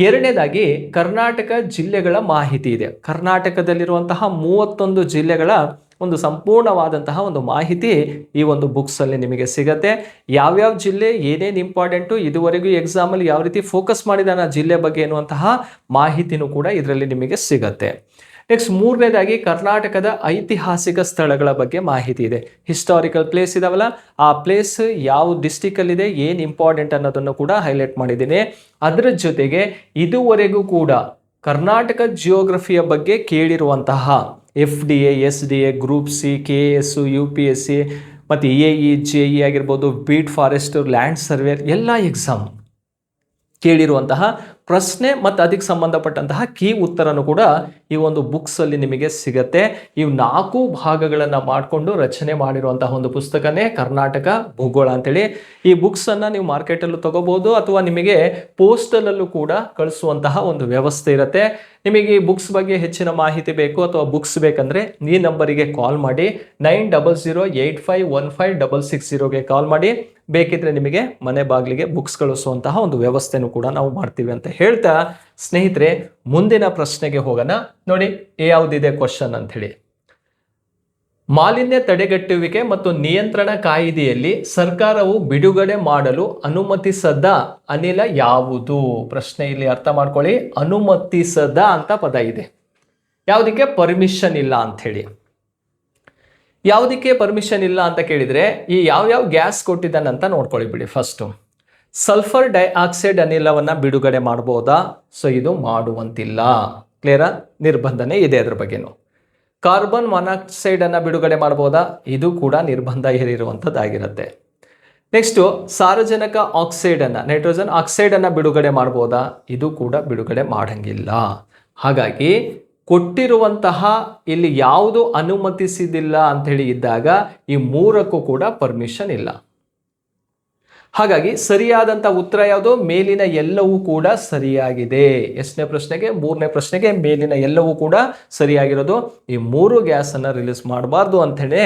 [SPEAKER 1] ಎರಡನೇದಾಗಿ ಕರ್ನಾಟಕ ಜಿಲ್ಲೆಗಳ ಮಾಹಿತಿ ಇದೆ. ಕರ್ನಾಟಕದಲ್ಲಿರುವಂತಹ 31 ಜಿಲ್ಲೆಗಳ ಒಂದು ಸಂಪೂರ್ಣವಾದಂತಹ ಒಂದು ಮಾಹಿತಿ ಈ ಒಂದು ಬುಕ್ಸಲ್ಲಿ ನಿಮಗೆ ಸಿಗುತ್ತೆ. ಯಾವ್ಯಾವ ಜಿಲ್ಲೆ ಏನೇನು ಇಂಪಾರ್ಟೆಂಟು, ಇದುವರೆಗೂ ಎಕ್ಸಾಮಲ್ಲಿ ಯಾವ ರೀತಿ ಫೋಕಸ್ ಮಾಡಿದಾನೆ ಆ ಜಿಲ್ಲೆ ಬಗ್ಗೆ ಎನ್ನುವಂತಹ ಮಾಹಿತಿನೂ ಕೂಡ ಇದರಲ್ಲಿ ನಿಮಗೆ ಸಿಗುತ್ತೆ. ನೆಕ್ಸ್ಟ್ ಮೂರನೇದಾಗಿ ಕರ್ನಾಟಕದ ಐತಿಹಾಸಿಕ ಸ್ಥಳಗಳ ಬಗ್ಗೆ ಮಾಹಿತಿ ಇದೆ. ಹಿಸ್ಟಾರಿಕಲ್ ಪ್ಲೇಸ್ ಇದಾವಲ್ಲ, ಆ ಪ್ಲೇಸ್ ಯಾವ ಡಿಸ್ಟಿಕಲ್ಲಿದೆ, ಏನು ಇಂಪಾರ್ಟೆಂಟ್ ಅನ್ನೋದನ್ನು ಕೂಡ ಹೈಲೈಟ್ ಮಾಡಿದ್ದೀನಿ. ಅದರ ಜೊತೆಗೆ ಇದುವರೆಗೂ ಕೂಡ ಕರ್ನಾಟಕ ಜಿಯೋಗ್ರಫಿಯ ಬಗ್ಗೆ ಕೇಳಿರುವಂತಹ FDA, SDA, group C, KS, UPSC ಮತ್ತು AE, JE ಆಗಿರ್ಬೋದು, ಬೀಟ್ ಫಾರೆಸ್ಟ್, ಲ್ಯಾಂಡ್ ಸರ್ವೇರ್ ಎಲ್ಲ ಎಕ್ಸಾಮ್ ಕೇಳಿರುವಂತಹ ಪ್ರಶ್ನೆ ಮತ್ತು ಅದಕ್ಕೆ ಸಂಬಂಧಪಟ್ಟಂತಹ ಕೀ ಉತ್ತರನೂ ಕೂಡ ಈ ಒಂದು ಬುಕ್ಸಲ್ಲಿ ನಿಮಗೆ ಸಿಗತ್ತೆ. ಇವು 4 ಭಾಗಗಳನ್ನು ಮಾಡಿಕೊಂಡು ರಚನೆ ಮಾಡಿರುವಂತಹ ಒಂದು ಪುಸ್ತಕನೇ ಕರ್ನಾಟಕ ಭೂಗೋಳ ಅಂತೇಳಿ. ಈ ಬುಕ್ಸನ್ನು ನೀವು ಮಾರ್ಕೆಟಲ್ಲೂ ತಗೋಬಹುದು ಅಥವಾ ನಿಮಗೆ ಪೋಸ್ಟಲ್ಲೂ ಕೂಡ ಕಳಿಸುವಂತಹ ಒಂದು ವ್ಯವಸ್ಥೆ ಇರುತ್ತೆ. ನಿಮಗೆ ಈ ಬುಕ್ಸ್ ಬಗ್ಗೆ ಹೆಚ್ಚಿನ ಮಾಹಿತಿ ಬೇಕು ಅಥವಾ ಬುಕ್ಸ್ ಬೇಕಂದರೆ ಈ ನಂಬರಿಗೆ ಕಾಲ್ ಮಾಡಿ, 9008515660ಗೆ ಕಾಲ್ ಮಾಡಿ. ಬೇಕಿದ್ರೆ ನಿಮಗೆ ಮನೆ ಬಾಗಿಲಿಗೆ ಬುಕ್ಸ್ ಕಳಿಸುವಂತಹ ಒಂದು ವ್ಯವಸ್ಥೆನೂ ಕೂಡ ನಾವು ಮಾಡ್ತೀವಿ ಅಂತ ಹೇಳ್ತಾ ಸ್ನೇಹಿತರೆ, ಮುಂದಿನ ಪ್ರಶ್ನೆಗೆ ಹೋಗೋಣ. ನೋಡಿ ಯಾವುದಿದೆ ಕ್ವಶನ್ ಅಂತ ಹೇಳಿ. ಮಾಲಿನ್ಯ ತಡೆಗಟ್ಟುವಿಕೆ ಮತ್ತು ನಿಯಂತ್ರಣ ಕಾಯ್ದೆಯಲ್ಲಿ ಸರ್ಕಾರವು ಬಿಡುಗಡೆ ಮಾಡಲು ಅನುಮತಿಸದ ಅನಿಲ ಯಾವುದು? ಪ್ರಶ್ನೆ ಇಲ್ಲಿ ಅರ್ಥ ಮಾಡ್ಕೊಳ್ಳಿ. ಅನುಮತಿಸದ ಅಂತ ಪದ ಇದೆ. ಯಾವುದಕ್ಕೆ ಪರ್ಮಿಷನ್ ಇಲ್ಲ ಅಂತ ಹೇಳಿ. ಯಾವುದಕ್ಕೆ ಪರ್ಮಿಷನ್ ಇಲ್ಲ ಅಂತ ಕೇಳಿದರೆ ಈ ಯಾವ್ಯಾವ ಗ್ಯಾಸ್ ಕೊಟ್ಟಿದ್ದಾನಂತ ನೋಡ್ಕೊಳ್ಳಿ ಬಿಡಿ. ಫಸ್ಟು ಸಲ್ಫರ್ ಡೈಆಕ್ಸೈಡ್ ಅನಿಲವನ್ನು ಬಿಡುಗಡೆ ಮಾಡ್ಬೋದಾ? ಸೊ ಇದು ಮಾಡುವಂತಿಲ್ಲ. ಕ್ಲಿಯರಾ? ನಿರ್ಬಂಧನೆ ಇದೆ ಅದ್ರ ಬಗ್ಗೆನೂ. ಕಾರ್ಬನ್ ಮಾನಾಕ್ಸೈಡನ್ನು ಬಿಡುಗಡೆ ಮಾಡ್ಬೋದಾ? ಇದು ಕೂಡ ನಿರ್ಬಂಧ ಹೇರಿರುವಂಥದ್ದಾಗಿರುತ್ತೆ. ನೆಕ್ಸ್ಟು ಸಾರಜನಕ ಆಕ್ಸೈಡನ್ನು, ನೈಟ್ರೋಜನ್ ಆಕ್ಸೈಡನ್ನು ಬಿಡುಗಡೆ ಮಾಡ್ಬೋದಾ? ಇದು ಕೂಡ ಬಿಡುಗಡೆ ಮಾಡಂಗಿಲ್ಲ. ಹಾಗಾಗಿ ಕೊಟ್ಟಿರುವಂತಹ ಇಲ್ಲಿ ಯಾವುದು ಅನುಮತಿಸಿದಿಲ್ಲ ಅಂಥೇಳಿ ಇದ್ದಾಗ ಈ 3ಕ್ಕೂ ಕೂಡ ಪರ್ಮಿಷನ್ ಇಲ್ಲ. ಹಾಗಾಗಿ ಸರಿಯಾದಂಥ ಉತ್ತರ ಯಾವುದು? ಮೇಲಿನ ಎಲ್ಲವೂ ಕೂಡ ಸರಿಯಾಗಿದೆ. ಎಷ್ಟನೇ ಪ್ರಶ್ನೆಗೆ? 3ನೇ ಪ್ರಶ್ನೆಗೆ ಮೇಲಿನ ಎಲ್ಲವೂ ಕೂಡ ಸರಿಯಾಗಿರೋದು. ಈ 3 ಗ್ಯಾಸನ್ನು ರಿಲೀಸ್ ಮಾಡಬಾರ್ದು ಅಂಥೇಳಿ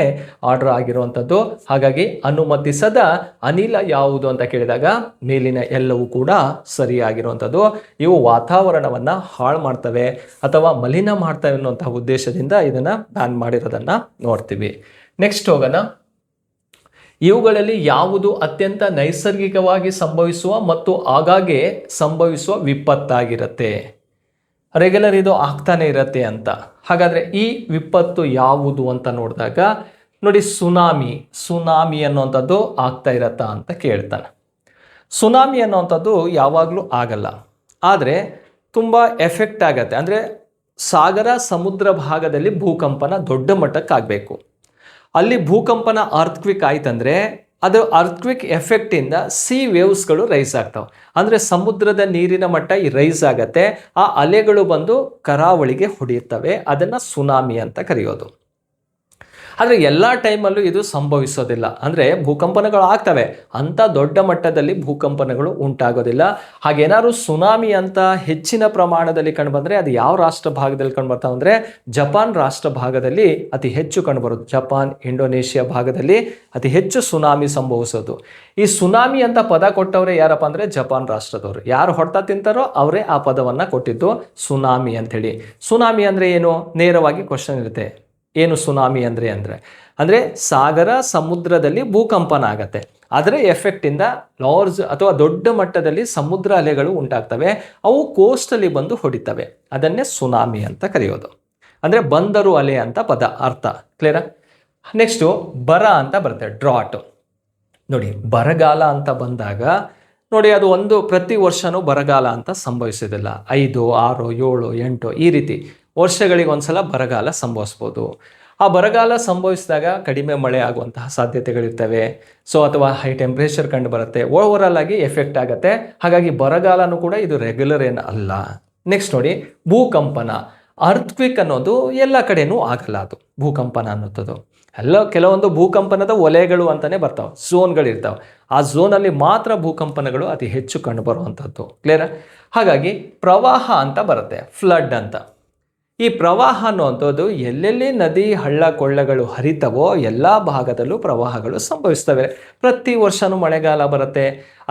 [SPEAKER 1] ಆರ್ಡರ್ ಆಗಿರುವಂಥದ್ದು. ಹಾಗಾಗಿ ಅನುಮತಿಸದ ಅನಿಲ ಯಾವುದು ಅಂತ ಕೇಳಿದಾಗ ಮೇಲಿನ ಎಲ್ಲವೂ ಕೂಡ ಸರಿಯಾಗಿರುವಂಥದ್ದು. ಇವು ವಾತಾವರಣವನ್ನು ಹಾಳು ಮಾಡ್ತವೆ ಅಥವಾ ಮಲಿನ ಮಾಡ್ತವೆ ಅನ್ನುವಂತಹ ಉದ್ದೇಶದಿಂದ ಇದನ್ನು ಬ್ಯಾನ್ ಮಾಡಿರೋದನ್ನು ನೋಡ್ತೀವಿ. ನೆಕ್ಸ್ಟ್ ಹೋಗೋಣ. ಇವುಗಳಲ್ಲಿ ಯಾವುದು ಅತ್ಯಂತ ನೈಸರ್ಗಿಕವಾಗಿ ಸಂಭವಿಸುವ ಮತ್ತು ಆಗಾಗ್ಗೆ ಸಂಭವಿಸುವ ವಿಪತ್ತಾಗಿರುತ್ತೆ? ರೆಗ್ಯುಲರ್ ಇದು ಆಗ್ತಾನೆ ಇರುತ್ತೆ ಅಂತ. ಹಾಗಾದರೆ ಈ ವಿಪತ್ತು ಯಾವುದು ಅಂತ ನೋಡಿದಾಗ ನೋಡಿ, ಸುನಾಮಿ ಅನ್ನುವಂಥದ್ದು ಆಗ್ತಾ ಇರತ್ತಾ ಅಂತ ಕೇಳ್ತಾನೆ. ಸುನಾಮಿ ಅನ್ನುವಂಥದ್ದು ಯಾವಾಗಲೂ ಆಗಲ್ಲ, ಆದರೆ ತುಂಬ ಎಫೆಕ್ಟ್ ಆಗತ್ತೆ. ಅಂದರೆ ಸಾಗರ ಸಮುದ್ರ ಭಾಗದಲ್ಲಿ ಭೂಕಂಪನ ದೊಡ್ಡ ಮಟ್ಟಕ್ಕಾಗಬೇಕು. ಅಲ್ಲಿ ಭೂಕಂಪನ ಅರ್ಥಕ್ವಿಕ್ ಆಯ್ತಂದರೆ ಅದು ಅರ್ಥಕ್ವಿಕ್ ಎಫೆಕ್ಟಿಂದ ಸಿ ವೇವ್ಸ್ಗಳು ರೈಸ್ ಆಗ್ತಾವೆ. ಅಂದರೆ ಸಮುದ್ರದ ನೀರಿನ ಮಟ್ಟ ರೈಸ್ ಆಗತ್ತೆ, ಆ ಅಲೆಗಳು ಬಂದು ಕರಾವಳಿಗೆ ಹೊಡೆಯುತ್ತವೆ, ಅದನ್ನು ಸುನಾಮಿ ಅಂತ ಕರೆಯೋದು. ಆದರೆ ಎಲ್ಲ ಟೈಮಲ್ಲೂ ಇದು ಸಂಭವಿಸೋದಿಲ್ಲ. ಅಂದರೆ ಭೂಕಂಪನಗಳು ಆಗ್ತವೆ, ಅಂಥ ದೊಡ್ಡ ಮಟ್ಟದಲ್ಲಿ ಭೂಕಂಪನಗಳು ಉಂಟಾಗೋದಿಲ್ಲ. ಹಾಗೇನಾದ್ರು ಸುನಾಮಿ ಅಂತ ಹೆಚ್ಚಿನ ಪ್ರಮಾಣದಲ್ಲಿ ಕಂಡುಬಂದರೆ ಅದು ಯಾವ ರಾಷ್ಟ್ರ ಭಾಗದಲ್ಲಿ ಕಂಡುಬರ್ತಾವೆ ಅಂದರೆ ಜಪಾನ್ ರಾಷ್ಟ್ರ ಭಾಗದಲ್ಲಿ ಅತಿ ಹೆಚ್ಚು ಕಂಡುಬರೋದು. ಜಪಾನ್, ಇಂಡೋನೇಷ್ಯಾ ಭಾಗದಲ್ಲಿ ಅತಿ ಹೆಚ್ಚು ಸುನಾಮಿ ಸಂಭವಿಸೋದು. ಈ ಸುನಾಮಿ ಅಂತ ಪದ ಕೊಟ್ಟವರೇ ಯಾರಪ್ಪ ಅಂದರೆ ಜಪಾನ್ ರಾಷ್ಟ್ರದವರು. ಯಾರು ಹೊಡ್ತಾ ತಿಂತಾರೋ ಅವರೇ ಆ ಪದವನ್ನು ಕೊಟ್ಟಿದ್ದು ಸುನಾಮಿ ಅಂಥೇಳಿ. ಸುನಾಮಿ ಅಂದರೆ ಏನು, ನೇರವಾಗಿ ಕ್ವಶನ್ ಇರುತ್ತೆ. ಏನು ಸುನಾಮಿ ಅಂದರೆ ಸಾಗರ ಸಮುದ್ರದಲ್ಲಿ ಭೂಕಂಪನ ಆಗತ್ತೆ, ಅದರ ಎಫೆಕ್ಟಿಂದ ಲಾರ್ಜ್ ಅಥವಾ ದೊಡ್ಡ ಮಟ್ಟದಲ್ಲಿ ಸಮುದ್ರ ಅಲೆಗಳು ಉಂಟಾಗ್ತವೆ, ಅವು ಕೋಸ್ಟಲ್ಲಿ ಬಂದು ಹೊಡಿತವೆ, ಅದನ್ನೇ ಸುನಾಮಿ ಅಂತ ಕರೆಯೋದು. ಅಂದರೆ ಬಂದರು ಅಲೆ ಅಂತ ಪದ ಅರ್ಥ. ಕ್ಲಿಯರಾ? ನೆಕ್ಸ್ಟು ಬರ ಅಂತ ಬರುತ್ತೆ, ಡ್ರಾಟ್. ನೋಡಿ, ಬರಗಾಲ ಅಂತ ಬಂದಾಗ ನೋಡಿ, ಅದು ಒಂದು ಪ್ರತಿ ವರ್ಷವೂ ಬರಗಾಲ ಅಂತ ಸಂಭವಿಸೋದಿಲ್ಲ. 5, 6, 7, 8 ಈ ರೀತಿ ವರ್ಷಗಳಿಗೆ ಒಂದ್ಸಲ ಬರಗಾಲ ಸಂಭವಿಸ್ಬೋದು. ಆ ಬರಗಾಲ ಸಂಭವಿಸಿದಾಗ ಕಡಿಮೆ ಮಳೆ ಆಗುವಂತಹ ಸಾಧ್ಯತೆಗಳಿರ್ತವೆ. ಸೊ ಅಥವಾ ಹೈ ಟೆಂಪ್ರೇಚರ್ ಕಂಡು ಬರುತ್ತೆ, ಓವರಾಲ್ ಆಗಿ ಎಫೆಕ್ಟ್ ಆಗುತ್ತೆ. ಹಾಗಾಗಿ ಬರಗಾಲನೂ ಕೂಡ ಇದು ರೆಗ್ಯುಲರ್ ಏನು ಅಲ್ಲ. ನೆಕ್ಸ್ಟ್ ನೋಡಿ, ಭೂಕಂಪನ. ಅರ್ಥಕ್ವಿಕ್ ಅನ್ನೋದು ಎಲ್ಲ ಕಡೆನೂ ಆಗಲ್ಲ. ಅದು ಭೂಕಂಪನ ಅನ್ನೋದು ಕೆಲವೊಂದು ಭೂಕಂಪನದ ವಲಯಗಳು ಅಂತಾನೆ ಬರ್ತಾವೆ, ಝೋನ್ಗಳಿರ್ತಾವೆ. ಆ ಝೋನಲ್ಲಿ ಮಾತ್ರ ಭೂಕಂಪನಗಳು ಅತಿ ಹೆಚ್ಚು ಕಂಡು ಬರುವಂಥದ್ದು. ಕ್ಲಿಯರ್? ಹಾಗಾಗಿ ಪ್ರವಾಹ ಅಂತ ಬರುತ್ತೆ, ಫ್ಲಡ್ ಅಂತ. ಈ ಪ್ರವಾಹ ಅನ್ನುವಂಥದ್ದು ಎಲ್ಲೆಲ್ಲಿ ನದಿ ಹಳ್ಳ ಕೊಳ್ಳಗಳು ಹರಿತವೋ ಎಲ್ಲ ಭಾಗದಲ್ಲೂ ಪ್ರವಾಹಗಳು ಸಂಭವಿಸ್ತವೆ. ಪ್ರತಿ ವರ್ಷವೂ ಮಳೆಗಾಲ ಬರುತ್ತೆ,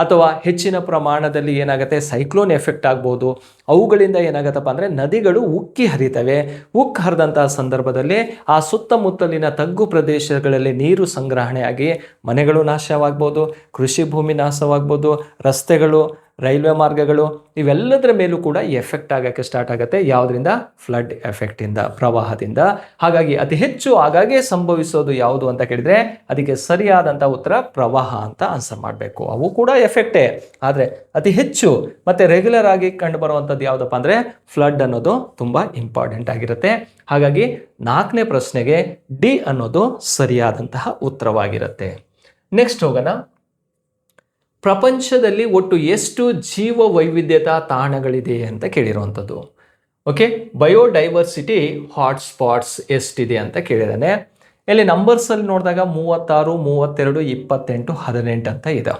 [SPEAKER 1] ಅಥವಾ ಹೆಚ್ಚಿನ ಪ್ರಮಾಣದಲ್ಲಿ ಏನಾಗುತ್ತೆ, ಸೈಕ್ಲೋನ್ ಎಫೆಕ್ಟ್ ಆಗ್ಬೋದು. ಅವುಗಳಿಂದ ಏನಾಗುತ್ತಪ್ಪ ಅಂದರೆ ನದಿಗಳು ಉಕ್ಕಿ ಹರಿತವೆ. ಉಕ್ಕಿ ಹರಿದಂತಹ ಸಂದರ್ಭದಲ್ಲಿ ಆ ಸುತ್ತಮುತ್ತಲಿನ ತಗ್ಗು ಪ್ರದೇಶಗಳಲ್ಲಿ ನೀರು ಸಂಗ್ರಹಣೆಯಾಗಿ ಮನೆಗಳು ನಾಶವಾಗ್ಬೋದು, ಕೃಷಿ ಭೂಮಿ ನಾಶವಾಗ್ಬೋದು, ರಸ್ತೆಗಳು, ರೈಲ್ವೆ ಮಾರ್ಗಗಳು, ಇವೆಲ್ಲದರ ಮೇಲೂ ಕೂಡ ಎಫೆಕ್ಟ್ ಆಗೋಕ್ಕೆ ಸ್ಟಾರ್ಟ್ ಆಗುತ್ತೆ. ಯಾವುದರಿಂದ? ಫ್ಲಡ್ ಎಫೆಕ್ಟಿಂದ, ಪ್ರವಾಹದಿಂದ. ಹಾಗಾಗಿ ಅತಿ ಹೆಚ್ಚು ಆಗಾಗ್ಗೆ ಸಂಭವಿಸೋದು ಯಾವುದು ಅಂತ ಕೇಳಿದರೆ ಅದಕ್ಕೆ ಸರಿಯಾದಂಥ ಉತ್ತರ ಪ್ರವಾಹ ಅಂತ ಆನ್ಸರ್ ಮಾಡಬೇಕು. ಅವು ಕೂಡ ಎಫೆಕ್ಟೇ, ಆದರೆ ಅತಿ ಹೆಚ್ಚು ಮತ್ತು ರೆಗ್ಯುಲರ್ ಆಗಿ ಕಂಡುಬರುವಂಥದ್ದು ಯಾವುದಪ್ಪ ಅಂದರೆ ಫ್ಲಡ್ ಅನ್ನೋದು ತುಂಬ ಇಂಪಾರ್ಟೆಂಟ್ ಆಗಿರುತ್ತೆ. ಹಾಗಾಗಿ 4ನೇ ಪ್ರಶ್ನೆಗೆ ಡಿ ಅನ್ನೋದು ಸರಿಯಾದಂತಹ ಉತ್ತರವಾಗಿರುತ್ತೆ. ನೆಕ್ಸ್ಟ್ ಹೋಗೋಣ. ಪ್ರಪಂಚದಲ್ಲಿ ಒಟ್ಟು ಎಷ್ಟು ಜೀವ ವೈವಿಧ್ಯತಾ ತಾಣಗಳಿದೆ ಅಂತ ಕೇಳಿರುವಂಥದ್ದು. ಓಕೆ, ಬಯೋಡೈವರ್ಸಿಟಿ ಹಾಟ್ಸ್ಪಾಟ್ಸ್ ಎಷ್ಟಿದೆ ಅಂತ ಕೇಳಿದಾನೆ. ಇಲ್ಲಿ ನಂಬರ್ಸಲ್ಲಿ ನೋಡಿದಾಗ 36, 32, 28, 18 ಅಂತ ಇದೆ.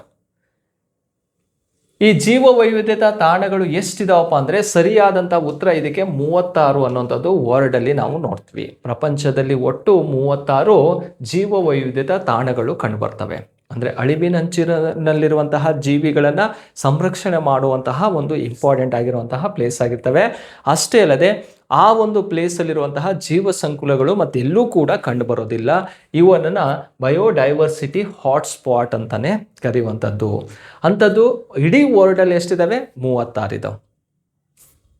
[SPEAKER 1] ಈ ಜೀವ ವೈವಿಧ್ಯತಾ ತಾಣಗಳು ಎಷ್ಟಿದಾವಪ್ಪ ಅಂದರೆ ಸರಿಯಾದಂಥ ಉತ್ತರ ಇದಕ್ಕೆ 36 ಅನ್ನೋಂಥದ್ದು ವರ್ಡಲ್ಲಿ ನಾವು ನೋಡ್ತೀವಿ. ಪ್ರಪಂಚದಲ್ಲಿ ಒಟ್ಟು 36 ಜೀವ ವೈವಿಧ್ಯತಾ ತಾಣಗಳು ಕಂಡುಬರ್ತವೆ. ಅಂದರೆ ಅಳಿವಿನಂಚಿನಲ್ಲಿರುವಂತಹ ಜೀವಿಗಳನ್ನು ಸಂರಕ್ಷಣೆ ಮಾಡುವಂತಹ ಒಂದು ಇಂಪಾರ್ಟೆಂಟ್ ಆಗಿರುವಂತಹ ಪ್ಲೇಸ್ ಆಗಿರ್ತವೆ. ಅಷ್ಟೇ ಅಲ್ಲದೆ ಆ ಒಂದು ಪ್ಲೇಸಲ್ಲಿರುವಂತಹ ಜೀವ ಸಂಕುಲಗಳು ಮತ್ತೆಲ್ಲೂ ಕೂಡ ಕಂಡುಬರೋದಿಲ್ಲ. ಇವನನ್ನು ಬಯೋಡೈವರ್ಸಿಟಿ ಹಾಟ್ಸ್ಪಾಟ್ ಅಂತಲೇ ಕರೆಯುವಂಥದ್ದು. ಅಂಥದ್ದು ಇಡೀ ವರ್ಲ್ಡಲ್ಲಿ ಎಷ್ಟಿದ್ದಾವೆ? 36 ಇದಾವೆ.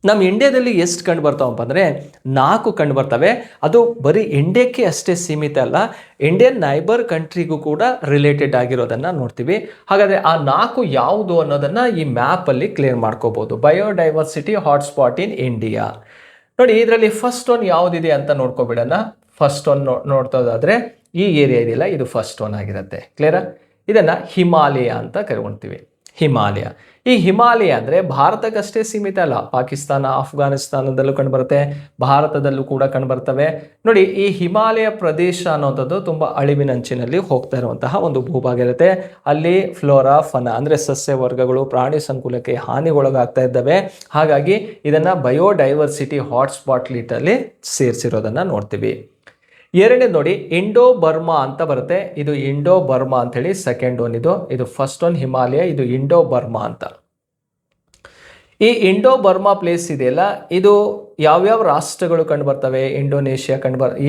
[SPEAKER 1] ನಮ್ಮ ಇಂಡಿಯಾದಲ್ಲಿ ಎಷ್ಟು ಕಂಡು ಬರ್ತಾವಪ್ಪ ಅಂದರೆ 4 ಕಂಡು ಬರ್ತವೆ. ಅದು ಬರೀ ಇಂಡಿಯಾಕ್ಕೆ ಅಷ್ಟೇ ಸೀಮಿತ ಅಲ್ಲ, ಇಂಡಿಯನ್ ನೈಬರ್ ಕಂಟ್ರಿಗೂ ಕೂಡ ರಿಲೇಟೆಡ್ ಆಗಿರೋದನ್ನು ನೋಡ್ತೀವಿ. ಹಾಗಾದರೆ ಆ 4 ಯಾವುದು ಅನ್ನೋದನ್ನು ಈ ಮ್ಯಾಪಲ್ಲಿ ಕ್ಲಿಯರ್ ಮಾಡ್ಕೋಬೋದು. Biodiversity hotspot in India. ನೋಡಿ, ಇದರಲ್ಲಿ ಫಸ್ಟ್ ಒನ್ ಯಾವುದಿದೆ ಅಂತ ನೋಡ್ಕೊಬಿಡೋಣ. ಫಸ್ಟ್ ಒನ್ ನೋಡ್ತೋದಾದರೆ ಈ ಏರಿಯಾ ಇದೆಯಲ್ಲ, ಇದು ಫಸ್ಟ್ ಒನ್ ಆಗಿರುತ್ತೆ. ಕ್ಲಿಯರಾ? ಇದನ್ನು ಹಿಮಾಲಯ ಅಂತ ಕರ್ಕೊಳ್ತೀವಿ. ಹಿಮಾಲಯ. ಈ ಹಿಮಾಲಯ ಅಂದರೆ ಭಾರತಕ್ಕಷ್ಟೇ ಸೀಮಿತ ಅಲ್ಲ, ಪಾಕಿಸ್ತಾನ, ಅಫ್ಘಾನಿಸ್ತಾನದಲ್ಲೂ ಕಂಡುಬರುತ್ತೆ, ಭಾರತದಲ್ಲೂ ಕೂಡ ಕಂಡುಬರ್ತವೆ. ನೋಡಿ, ಈ ಹಿಮಾಲಯ ಪ್ರದೇಶ ಅನ್ನೋಂಥದ್ದು ತುಂಬ ಅಳಿವಿನಂಚಿನಲ್ಲಿ ಹೋಗ್ತಾ ಇರುವಂತಹ ಒಂದು ಭೂಭಾಗ ಇರುತ್ತೆ. ಅಲ್ಲಿ ಫ್ಲೋರಾ ಫನ ಅಂದರೆ ಸಸ್ಯ ವರ್ಗಗಳು, ಪ್ರಾಣಿ ಸಂಕುಲಕ್ಕೆ ಹಾನಿಗೊಳಗಾಗ್ತಾ ಇದ್ದಾವೆ. ಹಾಗಾಗಿ ಇದನ್ನು ಬಯೋಡೈವರ್ಸಿಟಿ ಹಾಟ್ಸ್ಪಾಟ್ ಲೀಟಲ್ಲಿ ಸೇರಿಸಿರೋದನ್ನು ನೋಡ್ತೀವಿ. ಎರಡನೇದು ನೋಡಿ, ಇಂಡೋ ಬರ್ಮಾ ಅಂತ ಬರುತ್ತೆ. ಇದು ಇಂಡೋ ಬರ್ಮಾ ಅಂಥೇಳಿ ಸೆಕೆಂಡ್ ಒನ್. ಇದು ಫಸ್ಟ್ ಒನ್ ಹಿಮಾಲಯ, ಇದು ಇಂಡೋ ಬರ್ಮಾ ಅಂತ. ಈ ಇಂಡೋ ಬರ್ಮಾ ಪ್ಲೇಸ್ ಇದೆಯಲ್ಲ, ಇದು ಯಾವ್ಯಾವ ರಾಷ್ಟ್ರಗಳು ಕಂಡುಬರ್ತವೆ? ಇಂಡೋನೇಷ್ಯಾ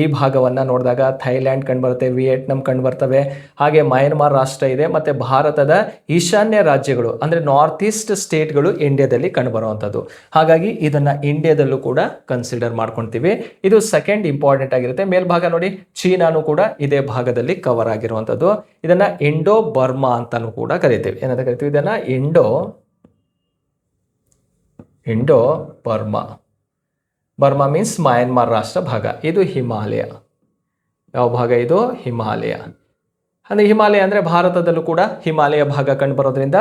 [SPEAKER 1] ಈ ಭಾಗವನ್ನು ನೋಡಿದಾಗ ಥೈಲ್ಯಾಂಡ್ ಕಂಡುಬರುತ್ತೆ, ವಿಯೆಟ್ನಾಂ ಕಂಡುಬರ್ತವೆ, ಹಾಗೆ ಮಯನ್ಮಾರ್ ರಾಷ್ಟ್ರ ಇದೆ, ಮತ್ತು ಭಾರತದ ಈಶಾನ್ಯ ರಾಜ್ಯಗಳು ಅಂದರೆ ನಾರ್ತ್ ಈಸ್ಟ್ ಸ್ಟೇಟ್ಗಳು ಇಂಡಿಯಾದಲ್ಲಿ ಕಂಡುಬರುವಂಥದ್ದು. ಹಾಗಾಗಿ ಇದನ್ನು ಇಂಡಿಯಾದಲ್ಲೂ ಕೂಡ ಕನ್ಸಿಡರ್ ಮಾಡ್ಕೊಳ್ತೀವಿ. ಇದು ಸೆಕೆಂಡ್ ಇಂಪಾರ್ಟೆಂಟ್ ಆಗಿರುತ್ತೆ. ಮೇಲ್ಭಾಗ ನೋಡಿ, ಚೀನಾನು ಕೂಡ ಇದೇ ಭಾಗದಲ್ಲಿ ಕವರ್ ಆಗಿರುವಂಥದ್ದು. ಇದನ್ನು ಇಂಡೋ ಬರ್ಮಾ ಅಂತಲೂ ಕೂಡ ಕರಿತೀವಿ. ಏನಂತ ಕರಿತೀವಿ? ಇದನ್ನು Indo Burma. Burma means Myanmar ರಾಷ್ಟ್ರ ಭಾಗ. ಇದು ಹಿಮಾಲಯ. ಯಾವ ಭಾಗ ಇದು? ಹಿಮಾಲಯ. ಅಂದರೆ ಹಿಮಾಲಯ ಅಂದರೆ ಭಾರತದಲ್ಲೂ ಕೂಡ ಹಿಮಾಲಯ ಭಾಗ ಕಂಡುಬರೋದ್ರಿಂದ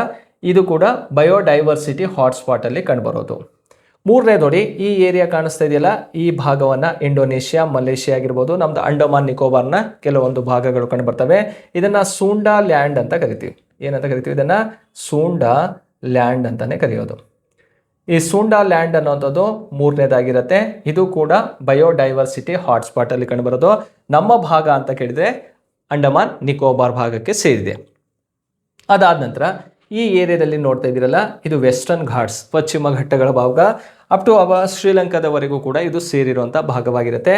[SPEAKER 1] ಇದು ಕೂಡ ಬಯೋಡೈವರ್ಸಿಟಿ ಹಾಟ್ಸ್ಪಾಟಲ್ಲಿ ಕಂಡುಬರೋದು. ಮೂರನೇ ನೋಡಿ, ಈ ಏರಿಯಾ ಕಾಣಿಸ್ತಾ ಇದೆಯಲ್ಲ, ಈ ಭಾಗವನ್ನು ಇಂಡೋನೇಷ್ಯಾ, ಮಲೇಷ್ಯಾ ಆಗಿರ್ಬೋದು, ನಮ್ದು ಅಂಡಮಾನ್ ನಿಕೋಬಾರ್ನ ಕೆಲವೊಂದು ಭಾಗಗಳು ಕಂಡುಬರ್ತವೆ. ಇದನ್ನು ಸೂಂಡಾ ಲ್ಯಾಂಡ್ ಅಂತ ಕರಿತೀವಿ. ಏನಂತ ಕರಿತೀವಿ? ಇದನ್ನು ಸೂಂಡಾ ಲ್ಯಾಂಡ್ ಅಂತಲೇ ಕರೆಯೋದು. ಈ ಸೂಂಡಾ ಲ್ಯಾಂಡ್ ಅನ್ನೋಂಥದ್ದು ಮೂರನೇದಾಗಿರುತ್ತೆ. ಇದು ಕೂಡ ಬಯೋಡೈವರ್ಸಿಟಿ ಹಾಟ್ಸ್ಪಾಟಲ್ಲಿ ಕಂಡುಬರೋದು. ನಮ್ಮ ಭಾಗ ಅಂತ ಕೇಳಿದರೆ ಅಂಡಮಾನ್ ನಿಕೋಬಾರ್ ಭಾಗಕ್ಕೆ ಸೇರಿದೆ. ಅದಾದ ನಂತರ ಈ ಏರಿಯಾದಲ್ಲಿ ನೋಡ್ತಾ ಇದ್ದೀರಲ್ಲ, ಇದು ವೆಸ್ಟರ್ನ್ ಘಾಟ್ಸ್, ಪಶ್ಚಿಮ ಘಟ್ಟಗಳ ಭಾಗ. ಅಪ್ ಟು ಶ್ರೀಲಂಕಾದವರೆಗೂ ಕೂಡ ಇದು ಸೇರಿರುವಂಥ ಭಾಗವಾಗಿರುತ್ತೆ.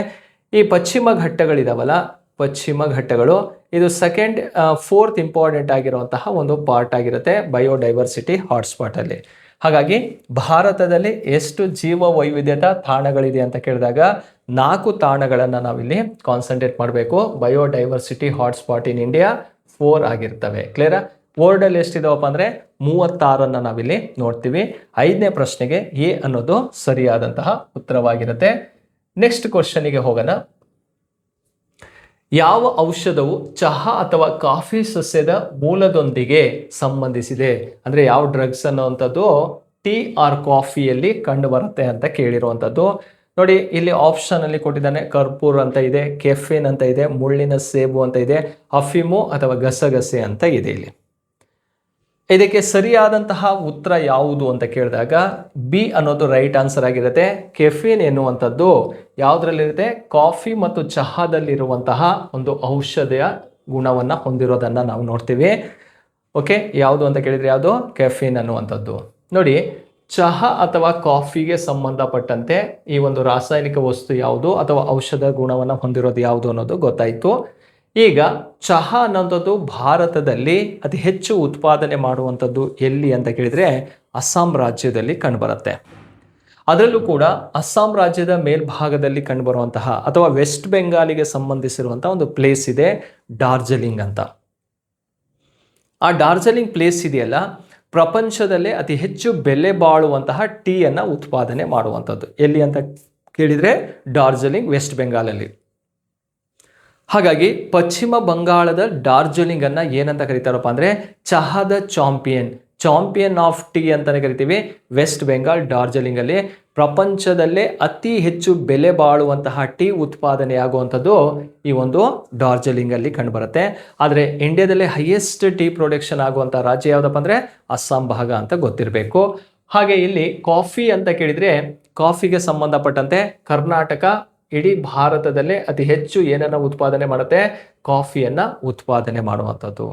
[SPEAKER 1] ಈ ಪಶ್ಚಿಮ ಘಟ್ಟಗಳಿದಾವಲ್ಲ, ಪಶ್ಚಿಮ ಘಟ್ಟಗಳು ಇದು ಸೆಕೆಂಡ್ ಫೋರ್ತ್ ಇಂಪಾರ್ಟೆಂಟ್ ಆಗಿರುವಂತಹ ಒಂದು ಪಾರ್ಟ್ ಆಗಿರುತ್ತೆ ಬಯೋಡೈವರ್ಸಿಟಿ ಹಾಟ್ಸ್ಪಾಟಲ್ಲಿ. ಹಾಗಾಗಿ ಭಾರತದಲ್ಲಿ ಎಷ್ಟು ಜೀವ ವೈವಿಧ್ಯತಾ ತಾಣಗಳಿದೆ ಅಂತ ಕೇಳಿದಾಗ 4 ತಾಣಗಳನ್ನು ನಾವಿಲ್ಲಿ ಕಾನ್ಸಂಟ್ರೇಟ್ ಮಾಡಬೇಕು. ಬಯೋಡೈವರ್ಸಿಟಿ ಹಾಟ್ಸ್ಪಾಟ್ ಇನ್ ಇಂಡಿಯಾ 4 ಆಗಿರ್ತವೆ. ಕ್ಲಿಯರಾ? ವರ್ಲ್ಡಲ್ಲಿ ಎಷ್ಟಿದಾವಪ್ಪ ಅಂದರೆ 36 ನಾವಿಲ್ಲಿ ನೋಡ್ತೀವಿ. 5ನೇ ಪ್ರಶ್ನೆಗೆ ಎ ಅನ್ನೋದು ಸರಿಯಾದಂತಹ ಉತ್ತರವಾಗಿರುತ್ತೆ. ನೆಕ್ಸ್ಟ್ ಕ್ವಶನಿಗೆ ಹೋಗೋಣ. ಯಾವ ಔಷಧವು ಚಹಾ ಅಥವಾ ಕಾಫಿ ಸಸ್ಯದ ಮೂಲದೊಂದಿಗೆ ಸಂಬಂಧಿಸಿದೆ? ಅಂದರೆ ಯಾವ ಡ್ರಗ್ಸ್ ಅನ್ನೋವಂಥದ್ದು ಟೀ ಆರ್ ಕಾಫಿಯಲ್ಲಿ ಕಂಡು ಬರುತ್ತೆ ಅಂತ ಕೇಳಿರುವಂಥದ್ದು. ನೋಡಿ, ಇಲ್ಲಿ ಆಪ್ಷನ್ ಅಲ್ಲಿ ಕೊಟ್ಟಿದ್ದಾನೆ. ಕರ್ಪೂರ್ ಅಂತ ಇದೆ, ಕೆಫಿನ್ ಅಂತ ಇದೆ, ಮುಳ್ಳಿನ ಸೇಬು ಅಂತ ಇದೆ, ಅಫಿಮು ಅಥವಾ ಗಸಗಸೆ ಅಂತ ಇದೆ. ಇಲ್ಲಿ ಇದಕ್ಕೆ ಸರಿಯಾದಂತಹ ಉತ್ತರ ಯಾವುದು ಅಂತ ಕೇಳಿದಾಗ ಬಿ ಅನ್ನೋದು ರೈಟ್ ಆನ್ಸರ್ ಆಗಿರುತ್ತೆ. ಕೆಫಿನ್ ಎನ್ನುವಂಥದ್ದು ಯಾವುದರಲ್ಲಿರುತ್ತೆ? ಕಾಫಿ ಮತ್ತು ಚಹಾದಲ್ಲಿರುವಂತಹ ಒಂದು ಔಷಧಿಯ ಗುಣವನ್ನು ಹೊಂದಿರೋದನ್ನು ನಾವು ನೋಡ್ತೀವಿ. ಓಕೆ, ಯಾವುದು ಅಂತ ಕೇಳಿದರೆ ಯಾವುದು? ಕೆಫಿನ್ ಅನ್ನುವಂಥದ್ದು. ನೋಡಿ, ಚಹಾ ಅಥವಾ ಕಾಫಿಗೆ ಸಂಬಂಧಪಟ್ಟಂತೆ ಈ ಒಂದು ರಾಸಾಯನಿಕ ವಸ್ತು ಯಾವುದು ಅಥವಾ ಔಷಧ ಗುಣವನ್ನು ಹೊಂದಿರೋದು ಯಾವುದು ಅನ್ನೋದು ಗೊತ್ತಾಯಿತು. ಈಗ ಚಹಾ ಅನ್ನೋಂಥದ್ದು ಭಾರತದಲ್ಲಿ ಅತಿ ಹೆಚ್ಚು ಉತ್ಪಾದನೆ ಮಾಡುವಂಥದ್ದು ಎಲ್ಲಿ ಅಂತ ಕೇಳಿದರೆ ಅಸ್ಸಾಂ ರಾಜ್ಯದಲ್ಲಿ ಕಂಡುಬರುತ್ತೆ. ಅದರಲ್ಲೂ ಕೂಡ ಅಸ್ಸಾಂ ರಾಜ್ಯದ ಮೇಲ್ಭಾಗದಲ್ಲಿ ಕಂಡುಬರುವಂತಹ ಅಥವಾ ವೆಸ್ಟ್ ಬೆಂಗಾಲಿಗೆ ಸಂಬಂಧಿಸಿರುವಂತಹ ಒಂದು ಪ್ಲೇಸ್ ಇದೆ, ಡಾರ್ಜಿಲಿಂಗ್ ಅಂತ. ಆ ಡಾರ್ಜಿಲಿಂಗ್ ಪ್ಲೇಸ್ ಇದೆಯಲ್ಲ, ಪ್ರಪಂಚದಲ್ಲೇ ಅತಿ ಹೆಚ್ಚು ಬೆಲೆ ಬಾಳುವಂತಹ ಟೀಯನ್ನು ಉತ್ಪಾದನೆ ಮಾಡುವಂಥದ್ದು. ಎಲ್ಲಿ ಅಂತ ಕೇಳಿದರೆ ಡಾರ್ಜಿಲಿಂಗ್, ವೆಸ್ಟ್ ಬೆಂಗಾಲಲ್ಲಿ. ಹಾಗಾಗಿ ಪಶ್ಚಿಮ ಬಂಗಾಳದ ಡಾರ್ಜಿಲಿಂಗ್ ಅನ್ನ ಏನಂತ ಕರೀತಾರಪ್ಪ ಅಂದರೆ ಚಹಾದ ಚಾಂಪಿಯನ್ ಆಫ್ ಟೀ ಅಂತಲೇ ಕರಿತೀವಿ. ವೆಸ್ಟ್ ಬೆಂಗಾಲ್ ಡಾರ್ಜಿಲಿಂಗ್ ಅಲ್ಲಿ ಪ್ರಪಂಚದಲ್ಲೇ ಅತಿ ಹೆಚ್ಚು ಬೆಲೆ ಬಾಳುವಂತಹ ಟೀ ಉತ್ಪಾದನೆ ಆಗುವಂಥದ್ದು ಈ ಒಂದು ಡಾರ್ಜಿಲಿಂಗ್ ಅಲ್ಲಿ ಕಂಡುಬರುತ್ತೆ. ಆದರೆ ಇಂಡಿಯಾದಲ್ಲಿ ಹೈಯೆಸ್ಟ್ ಟೀ ಪ್ರೊಡಕ್ಷನ್ ಆಗುವಂಥ ರಾಜ್ಯ ಯಾವುದಪ್ಪ ಅಂದರೆ ಅಸ್ಸಾಂ ಭಾಗ ಅಂತ ಗೊತ್ತಿರಬೇಕು. ಹಾಗೆ ಇಲ್ಲಿ ಕಾಫಿ ಅಂತ ಕೇಳಿದರೆ ಕಾಫಿಗೆ ಸಂಬಂಧಪಟ್ಟಂತೆ ಕರ್ನಾಟಕ ಇಡೀ ಭಾರತದಲ್ಲೇ ಅತಿ ಹೆಚ್ಚು ಏನನ್ನ ಉತ್ಪಾದನೆ ಮಾಡುತ್ತೆ? ಕಾಫಿಯನ್ನ ಉತ್ಪಾದನೆ ಮಾಡುವಂಥದ್ದು.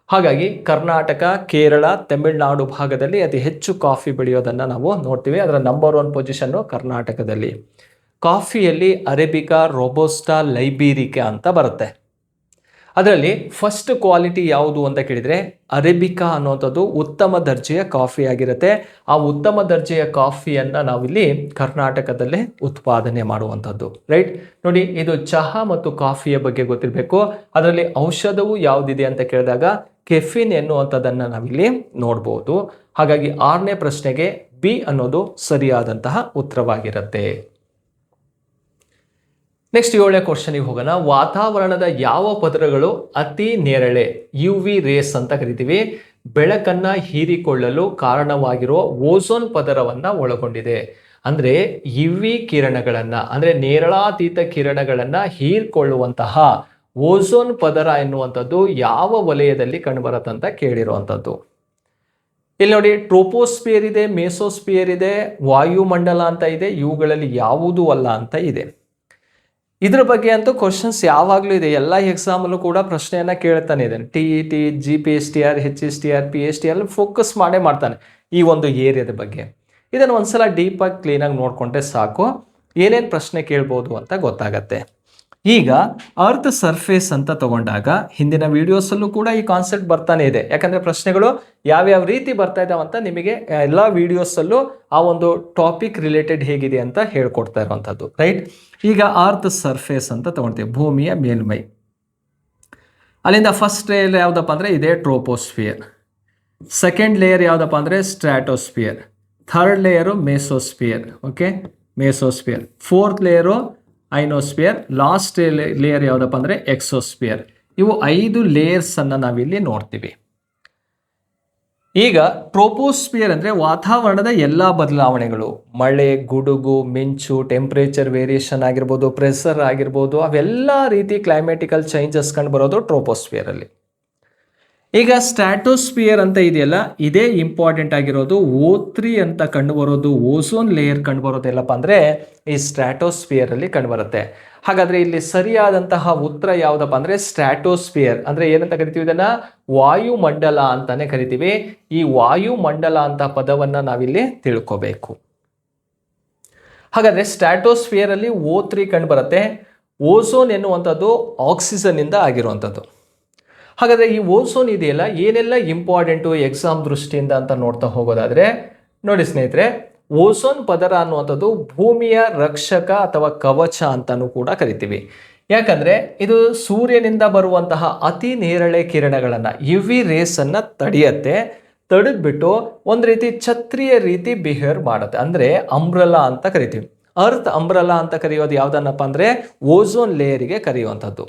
[SPEAKER 1] ಹಾಗಾಗಿ ಕರ್ನಾಟಕ, ಕೇರಳ, ತಮಿಳುನಾಡು ಭಾಗದಲ್ಲಿ ಅತಿ ಹೆಚ್ಚು ಕಾಫಿ ಬೆಳೆಯೋದನ್ನು ನಾವು ನೋಡ್ತೀವಿ. ಅದರ ನಂಬರ್ 1 ಪೊಸಿಷನ್ನು ಕರ್ನಾಟಕದಲ್ಲಿ. ಕಾಫಿಯಲ್ಲಿ ಅರೇಬಿಕಾ, ರೋಬೋಸ್ಟಾ, ಲೈಬೀರಿಕಾ ಅಂತ ಬರುತ್ತೆ. ಅದರಲ್ಲಿ ಫಸ್ಟ್ ಕ್ವಾಲಿಟಿ ಯಾವುದು ಅಂತ ಕೇಳಿದರೆ ಅರೇಬಿಕಾ ಅನ್ನುವಂಥದ್ದು ಉತ್ತಮ ದರ್ಜೆಯ ಕಾಫಿ ಆಗಿರುತ್ತೆ. ಆ ಉತ್ತಮ ದರ್ಜೆಯ ಕಾಫಿಯನ್ನು ನಾವಿಲ್ಲಿ ಕರ್ನಾಟಕದಲ್ಲೇ ಉತ್ಪಾದನೆ ಮಾಡುವಂಥದ್ದು. ರೈಟ್, ನೋಡಿ, ಇದು ಚಹಾ ಮತ್ತು ಕಾಫಿಯ ಬಗ್ಗೆ ಗೊತ್ತಿರಬೇಕು. ಅದರಲ್ಲಿ ಔಷಧವು ಯಾವುದಿದೆ ಅಂತ ಕೇಳಿದಾಗ ಕೆಫಿನ್ ಎನ್ನುವಂಥದ್ದನ್ನು ನಾವಿಲ್ಲಿ ನೋಡ್ಬೋದು. ಹಾಗಾಗಿ 6ನೇ ಪ್ರಶ್ನೆಗೆ ಬಿ ಅನ್ನೋದು ಸರಿಯಾದಂತಹ ಉತ್ತರವಾಗಿರುತ್ತೆ. ನೆಕ್ಸ್ಟ್ 7ನೇ ಕ್ವಶನಿಗೆ ಹೋಗೋಣ. ವಾತಾವರಣದ ಯಾವ ಪದರಗಳು ಅತಿ ನೇರಳೆ UV ರೇಸ್ ಅಂತ ಕರಿತೀವಿ ಬೆಳಕನ್ನ ಹೀರಿಕೊಳ್ಳಲು ಕಾರಣವಾಗಿರುವ ಓಝೋನ್ ಪದರವನ್ನ ಒಳಗೊಂಡಿದೆ? ಅಂದ್ರೆ UV ಕಿರಣಗಳನ್ನ ಅಂದ್ರೆ ನೇರಳಾತೀತ ಕಿರಣಗಳನ್ನ ಹೀರಿಕೊಳ್ಳುವಂತಹ ಓಝೋನ್ ಪದರ ಎನ್ನುವಂಥದ್ದು ಯಾವ ವಲಯದಲ್ಲಿ ಕಂಡುಬರುತ್ತಂತ ಕೇಳಿರುವಂಥದ್ದು. ಇಲ್ಲಿ ನೋಡಿ, ಟ್ರೋಪೋಸ್ಪಿಯರ್ ಇದೆ, ಮೇಸೋಸ್ಪಿಯರ್ ಇದೆ, ವಾಯುಮಂಡಲ ಅಂತ ಇದೆ. ಇವುಗಳಲ್ಲಿ ಯಾವುದೂ ಅಲ್ಲ ಅಂತ ಇದೆ. ಇದ್ರ ಬಗ್ಗೆ ಅಂತೂ ಕ್ವಶನ್ಸ್ ಯಾವಾಗಲೂ ಇದೆ. ಎಲ್ಲ ಎಕ್ಸಾಮಲ್ಲೂ ಕೂಡ ಪ್ರಶ್ನೆಯನ್ನು ಕೇಳ್ತಾನೆ ಇದೆ. TET, GPSTR, HSTR, PSTR focus ಮಾಡ್ತಾನೆ ಈ ಒಂದು ಏರಿಯಾದ ಬಗ್ಗೆ. ಇದನ್ನು ಒಂದ್ಸಲ ಡೀಪಾಗಿ ಕ್ಲೀನಾಗಿ ನೋಡಿಕೊಂಡ್ರೆ ಸಾಕು, ಏನೇನು ಪ್ರಶ್ನೆ ಕೇಳ್ಬೋದು ಅಂತ ಗೊತ್ತಾಗತ್ತೆ. ಈಗ ಅರ್ತ್ ಸರ್ಫೇಸ್ ಅಂತ ತಗೊಂಡಾಗ ಹಿಂದಿನ ವಿಡಿಯೋಸಲ್ಲೂ ಕೂಡ ಈ ಕಾನ್ಸೆಪ್ಟ್ ಬರ್ತಾನೆ ಇದೆ. ಯಾಕಂದರೆ ಪ್ರಶ್ನೆಗಳು ಯಾವ್ಯಾವ ರೀತಿ ಬರ್ತಾ ಇದ್ದಾವಂತ ನಿಮಗೆ ಎಲ್ಲ ವಿಡಿಯೋಸಲ್ಲೂ ಆ ಒಂದು ಟಾಪಿಕ್ ರಿಲೇಟೆಡ್ ಹೇಗಿದೆ ಅಂತ ಹೇಳ್ಕೊಡ್ತಾ ಇರುವಂಥದ್ದು. ರೈಟ್, ಈಗ ಅರ್ತ್ ಸರ್ಫೇಸ್ ಅಂತ ತಗೊಳ್ತೀವಿ, ಭೂಮಿಯ ಮೇಲ್ಮೈ. ಅಲ್ಲಿಂದ ಫಸ್ಟ್ ಲೇಯರ್ ಯಾವುದಪ್ಪ ಅಂದರೆ ಇದೇ ಟ್ರೋಪೋಸ್ಫಿಯರ್. ಸೆಕೆಂಡ್ ಲೇಯರ್ ಯಾವುದಪ್ಪ ಅಂದರೆ stratosphere. Third layer mesosphere. Okay, mesosphere. Fourth layer ionosphere. Last layer ಯಾವುದಪ್ಪ ಅಂದರೆ ಎಕ್ಸೋಸ್ಫಿಯರ್. ಇವು 5 ಲೇಯರ್ಸನ್ನು ನಾವಿಲ್ಲಿ ನೋಡ್ತೀವಿ. ಈಗ ಟ್ರೋಪೋಸ್ಫಿಯರ್ ಅಂದರೆ ವಾತಾವರಣದ ಎಲ್ಲ ಬದಲಾವಣೆಗಳು, ಮಳೆ, ಗುಡುಗು, ಮಿಂಚು, ಟೆಂಪ್ರೇಚರ್ ವೇರಿಯೇಷನ್ ಆಗಿರ್ಬೋದು, ಪ್ರೆಷರ್ ಆಗಿರ್ಬೋದು, ಅವೆಲ್ಲ ರೀತಿ ಕ್ಲೈಮ್ಯಾಟಿಕಲ್ ಚೇಂಜಸ್ ಕಂಡು ಬರೋದು ಟ್ರೋಪೋಸ್ಫಿಯರಲ್ಲಿ. ಈಗ ಸ್ಟ್ರಾಟೋಸ್ಫಿಯರ್ ಅಂತ ಇದೆಯಲ್ಲ, ಇದೇ ಇಂಪಾರ್ಟೆಂಟ್ ಆಗಿರೋದು. O3 ಅಂತ ಕಂಡು ಬರೋದು, ಓಝೋನ್ ಲೇಯರ್ ಕಂಡು ಬರೋದೆಲ್ಲಪ್ಪ ಅಂದರೆ ಈ ಸ್ಟ್ರಾಟೋಸ್ಫಿಯರಲ್ಲಿ ಕಂಡು ಬರುತ್ತೆ. ಹಾಗಾದರೆ ಇಲ್ಲಿ ಸರಿಯಾದಂತಹ ಉತ್ತರ ಯಾವುದಪ್ಪ ಅಂದರೆ ಸ್ಟ್ರಾಟೋಸ್ಫಿಯರ್. ಅಂದರೆ ಏನಂತ ಕರಿತೀವಿ, ಇದನ್ನು ವಾಯುಮಂಡಲ ಅಂತಾನೆ ಕರಿತೀವಿ. ಈ ವಾಯುಮಂಡಲ ಅಂತ ಪದವನ್ನು ನಾವಿಲ್ಲಿ ತಿಳ್ಕೋಬೇಕು. ಹಾಗಾದರೆ ಸ್ಟ್ರಾಟೋಸ್ಫಿಯರಲ್ಲಿ O3 ಕಂಡು ಬರುತ್ತೆ. ಓಝೋನ್ ಎನ್ನುವಂಥದ್ದು ಆಕ್ಸಿಜನ್ ಇಂದ ಆಗಿರುವಂಥದ್ದು. ಹಾಗಾದರೆ ಈ ಓಝೋನ್ ಇದೆಯಲ್ಲ, ಏನೆಲ್ಲ ಇಂಪಾರ್ಟೆಂಟು ಎಕ್ಸಾಮ್ ದೃಷ್ಟಿಯಿಂದ ಅಂತ ನೋಡ್ತಾ ಹೋಗೋದಾದರೆ ನೋಡಿ ಸ್ನೇಹಿತರೆ, ಓಝೋನ್ ಪದರ ಅನ್ನುವಂಥದ್ದು ಭೂಮಿಯ ರಕ್ಷಕ ಅಥವಾ ಕವಚ ಅಂತಾನೂ ಕೂಡ ಕರಿತೀವಿ. ಯಾಕಂದರೆ ಇದು ಸೂರ್ಯನಿಂದ ಬರುವಂತಹ ಅತಿ ನೇರಳೆ ಕಿರಣಗಳನ್ನು, UV ರೇಸನ್ನು ತಡೆಯುತ್ತೆ. ತಡೆದ್ಬಿಟ್ಟು ಒಂದು ರೀತಿ ಛತ್ರಿಯ ರೀತಿ ಬಿಹೇವ್ ಮಾಡುತ್ತೆ. ಅಂದರೆ ಅಂಬ್ರಲಾ ಅಂತ ಕರಿತೀವಿ. ಅರ್ತ್ ಅಂಬ್ರಲಾ ಅಂತ ಕರೆಯೋದು ಯಾವುದನ್ನಪ್ಪ ಅಂದರೆ ಓಝೋನ್ ಲೇಯರಿಗೆ ಕರೆಯುವಂಥದ್ದು.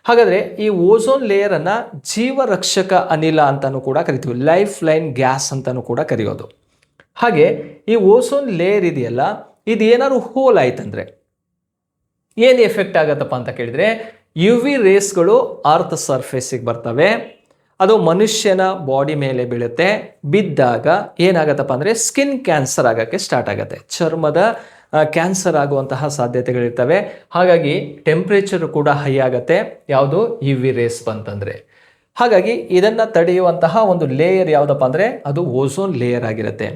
[SPEAKER 1] ಹಾಗಾದರೆ ಈ ಓಝೋನ್ ಲೇಯರನ್ನು ಜೀವರಕ್ಷಕ ಅನಿಲ ಅಂತಲೂ ಕೂಡ ಕರಿತೀವಿ, ಲೈಫ್ ಲೈನ್ ಗ್ಯಾಸ್ ಅಂತಲೂ ಕೂಡ ಕರೆಯೋದು. ಹಾಗೆ ಈ ಓಝೋನ್ ಲೇಯರ್ ಇದೆಯಲ್ಲ, ಇದು ಏನಾದ್ರು ಹೋಲ್ ಆಯ್ತಂದರೆ ಏನು ಎಫೆಕ್ಟ್ ಆಗತ್ತಪ್ಪ ಅಂತ ಕೇಳಿದರೆ, UV ರೇಸ್ಗಳು ಅರ್ತ್ ಸರ್ಫೇಸಿಗೆ ಬರ್ತವೆ. ಅದು ಮನುಷ್ಯನ ಬಾಡಿ ಮೇಲೆ ಬೀಳುತ್ತೆ. ಬಿದ್ದಾಗ ಏನಾಗತ್ತಪ್ಪ ಅಂದರೆ ಸ್ಕಿನ್ ಕ್ಯಾನ್ಸರ್ ಆಗೋಕ್ಕೆ ಸ್ಟಾರ್ಟ್ ಆಗುತ್ತೆ. ಚರ್ಮದ ಕ್ಯಾನ್ಸರ್ ಆಗುವಂತಹ ಸಾಧ್ಯತೆಗಳಿರ್ತವೆ. ಹಾಗಾಗಿ ಟೆಂಪ್ರೇಚರ್ ಕೂಡ ಹೈ ಆಗುತ್ತೆ, ಯಾವುದು UV ರೇಸ್ ಬಂತಂದರೆ. ಹಾಗಾಗಿ ಇದನ್ನು ತಡೆಯುವಂತಹ ಒಂದು ಲೇಯರ್ ಯಾವುದಪ್ಪ ಅಂದರೆ ಅದು ಓಝೋನ್ ಲೇಯರ್ ಆಗಿರುತ್ತೆ.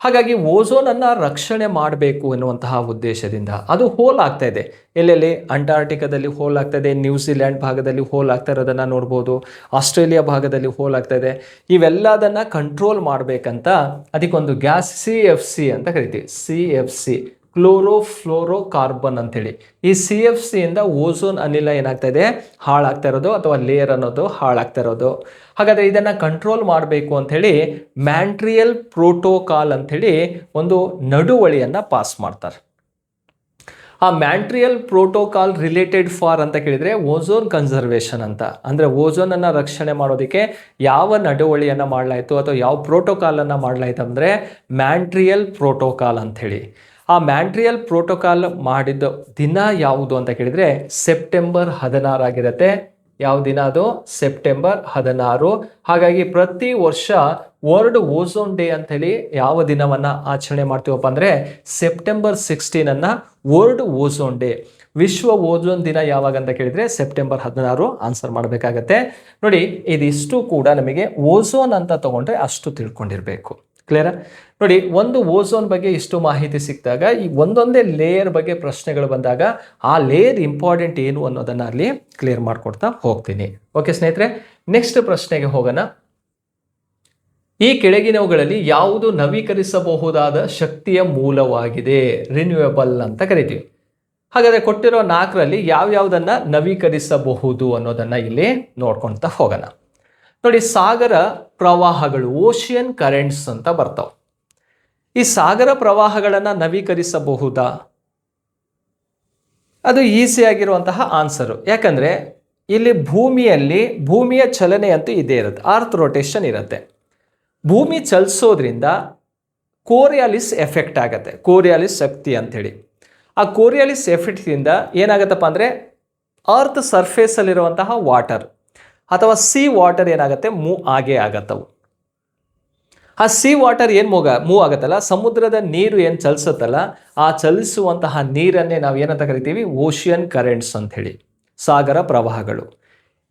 [SPEAKER 1] ಹಾಗಾಗಿ ಓಝೋನನ್ನು ರಕ್ಷಣೆ ಮಾಡಬೇಕು ಎನ್ನುವಂತಹ ಉದ್ದೇಶದಿಂದ ಅದು ಹೋಲ್ ಆಗ್ತಾ ಇದೆ. ಎಲ್ಲೆಲ್ಲಿ ಅಂಟಾರ್ಟಿಕಾದಲ್ಲಿ ಹೋಲ್ ಆಗ್ತಾ ಇದೆ, ನ್ಯೂಜಿಲ್ಯಾಂಡ್ ಭಾಗದಲ್ಲಿ ಹೋಲ್ ಆಗ್ತಾ ಇರೋದನ್ನು ನೋಡ್ಬೋದು, ಆಸ್ಟ್ರೇಲಿಯಾ ಭಾಗದಲ್ಲಿ ಹೋಲ್ ಆಗ್ತಾ ಇದೆ. ಇವೆಲ್ಲದನ್ನು ಕಂಟ್ರೋಲ್ ಮಾಡಬೇಕಂತ ಅದಕ್ಕೊಂದು ಗ್ಯಾಸ್ CFC ಅಂತ ಕರಿತೀವಿ. CFC ಕ್ಲೋರೋಫ್ಲೋರೋ ಕಾರ್ಬನ್ ಅಂತೇಳಿ. ಈ CFC ಇಂದ ಓಝೋನ್ ಅನಿಲ ಏನಾಗ್ತಾ ಇದೆ, ಹಾಳಾಗ್ತಾ ಇರೋದು ಅಥವಾ ಲೇಯರ್ ಅನ್ನೋದು ಹಾಳಾಗ್ತಾ ಇರೋದು. ಹಾಗಾದರೆ ಇದನ್ನು ಕಂಟ್ರೋಲ್ ಮಾಡಬೇಕು ಅಂಥೇಳಿ ಮ್ಯಾಂಟ್ರಿಯಲ್ ಪ್ರೋಟೋಕಾಲ್ ಅಂಥೇಳಿ ಒಂದು ನಡುವಳಿಯನ್ನು ಪಾಸ್ ಮಾಡ್ತಾರೆ. ಆ ಮ್ಯಾಂಟ್ರಿಯಲ್ ಪ್ರೋಟೋಕಾಲ್ ರಿಲೇಟೆಡ್ ಫಾರ್ ಅಂತ ಕೇಳಿದರೆ ಓಝೋನ್ ಕನ್ಸರ್ವೇಷನ್ ಅಂತ. ಅಂದರೆ ಓಝೋನನ್ನು ರಕ್ಷಣೆ ಮಾಡೋದಕ್ಕೆ ಯಾವ ನಡುವಳಿಯನ್ನು ಮಾಡಲಾಯಿತು ಅಥವಾ ಯಾವ ಪ್ರೋಟೋಕಾಲನ್ನು ಮಾಡಲಾಯಿತು ಅಂದರೆ ಮ್ಯಾಂಟ್ರಿಯಲ್ ಪ್ರೋಟೋಕಾಲ್ ಅಂಥೇಳಿ. ಆ ಮ್ಯಾಂಟ್ರಿಯಲ್ ಪ್ರೋಟೋಕಾಲ್ ಮಾಡಿದ ದಿನ ಯಾವುದು ಅಂತ ಕೇಳಿದರೆ ಸೆಪ್ಟೆಂಬರ್ 16 ಆಗಿರುತ್ತೆ. ಯಾವ ದಿನ ಅದು? ಸೆಪ್ಟೆಂಬರ್ 16. ಹಾಗಾಗಿ ಪ್ರತಿ ವರ್ಷ ವರ್ಲ್ಡ್ ಓಝೋನ್ ಡೇ ಅಂಥೇಳಿ ಯಾವ ದಿನವನ್ನು ಆಚರಣೆ ಮಾಡ್ತೀವಪ್ಪ ಅಂದರೆ ಸೆಪ್ಟೆಂಬರ್ 16 ವರ್ಲ್ಡ್ ಓಝೋನ್ ಡೇ. ವಿಶ್ವ ಓಝೋನ್ ದಿನ ಯಾವಾಗ ಅಂತ ಕೇಳಿದರೆ ಸೆಪ್ಟೆಂಬರ್ 16 ಆನ್ಸರ್ ಮಾಡಬೇಕಾಗತ್ತೆ. ನೋಡಿ, ಇದಿಷ್ಟು ಕೂಡ ನಮಗೆ ಓಝೋನ್ ಅಂತ ತಗೊಂಡ್ರೆ ಅಷ್ಟು ತಿಳ್ಕೊಂಡಿರಬೇಕು. ಕ್ಲಿಯರಾ? ನೋಡಿ, ಒಂದು ಓಝೋನ್ ಬಗ್ಗೆ ಇಷ್ಟು ಮಾಹಿತಿ ಸಿಕ್ಕಿದಾಗ ಈ ಒಂದೊಂದೇ ಲೇಯರ್ ಬಗ್ಗೆ ಪ್ರಶ್ನೆಗಳು ಬಂದಾಗ ಆ ಲೇಯರ್ ಇಂಪಾರ್ಟೆಂಟ್ ಏನು ಅನ್ನೋದನ್ನು ಅಲ್ಲಿ ಕ್ಲಿಯರ್ ಮಾಡಿಕೊಡ್ತಾ ಹೋಗ್ತೀನಿ. ಓಕೆ ಸ್ನೇಹಿತರೆ, ನೆಕ್ಸ್ಟ್ ಪ್ರಶ್ನೆಗೆ ಹೋಗೋಣ. ಈ ಕೆಳಗಿನವುಗಳಲ್ಲಿ ಯಾವುದು ನವೀಕರಿಸಬಹುದಾದ ಶಕ್ತಿಯ ಮೂಲವಾಗಿದೆ? ರಿನ್ಯೂಯಬಲ್ ಅಂತ ಕರಿತೀವಿ. ಹಾಗಾದರೆ ಕೊಟ್ಟಿರೋ 4ರಲ್ಲಿ ಯಾವ್ಯಾವುದನ್ನು ನವೀಕರಿಸಬಹುದು ಅನ್ನೋದನ್ನು ಇಲ್ಲಿ ನೋಡ್ಕೊಳ್ತಾ ಹೋಗೋಣ. ನೋಡಿ, ಸಾಗರ ಪ್ರವಾಹಗಳು, ಓಷಿಯನ್ ಕರೆಂಟ್ಸ್ ಅಂತ ಬರ್ತಾವೆ. ಈ ಸಾಗರ ಪ್ರವಾಹಗಳನ್ನು ನವೀಕರಿಸಬಹುದಾ? ಅದು ಈಸಿಯಾಗಿರುವಂತಹ ಆನ್ಸರು. ಯಾಕಂದರೆ ಇಲ್ಲಿ ಭೂಮಿಯ ಚಲನೆ ಅಂತೂ ಇದೇ ಇರುತ್ತೆ, ಅರ್ತ್ ರೊಟೇಷನ್ ಇರುತ್ತೆ. ಭೂಮಿ ಚಲಿಸೋದ್ರಿಂದ ಕೋರಿಯಾಲಿಸ್ ಎಫೆಕ್ಟ್ ಆಗುತ್ತೆ, ಕೋರಿಯಾಲಿಸ್ ಶಕ್ತಿ ಅಂಥೇಳಿ. ಆ ಕೋರಿಯಾಲಿಸ್ ಎಫೆಕ್ಟಿಂದ ಏನಾಗುತ್ತಪ್ಪ ಅಂದರೆ ಅರ್ತ್ ಸರ್ಫೇಸಲ್ಲಿರುವಂತಹ ವಾಟರ್ ಅಥವಾ ಸಿ ವಾಟರ್ ಏನಾಗುತ್ತೆ, ಮೂವ್ ಆಗತ್ತವು. ಆ ಸಿ ವಾಟರ್ ಏನು ಮೂವ್ ಆಗುತ್ತಲ್ಲ, ಸಮುದ್ರದ ನೀರು ಏನು ಚಲಿಸುತ್ತಲ್ಲ, ಆ ಚಲಿಸುವಂತಹ ನೀರನ್ನೇ ನಾವು ಏನಂತ ಕರಿತೀವಿ? ಓಷಿಯನ್ ಕರೆಂಟ್ಸ್ ಅಂಥೇಳಿ, ಸಾಗರ ಪ್ರವಾಹಗಳು.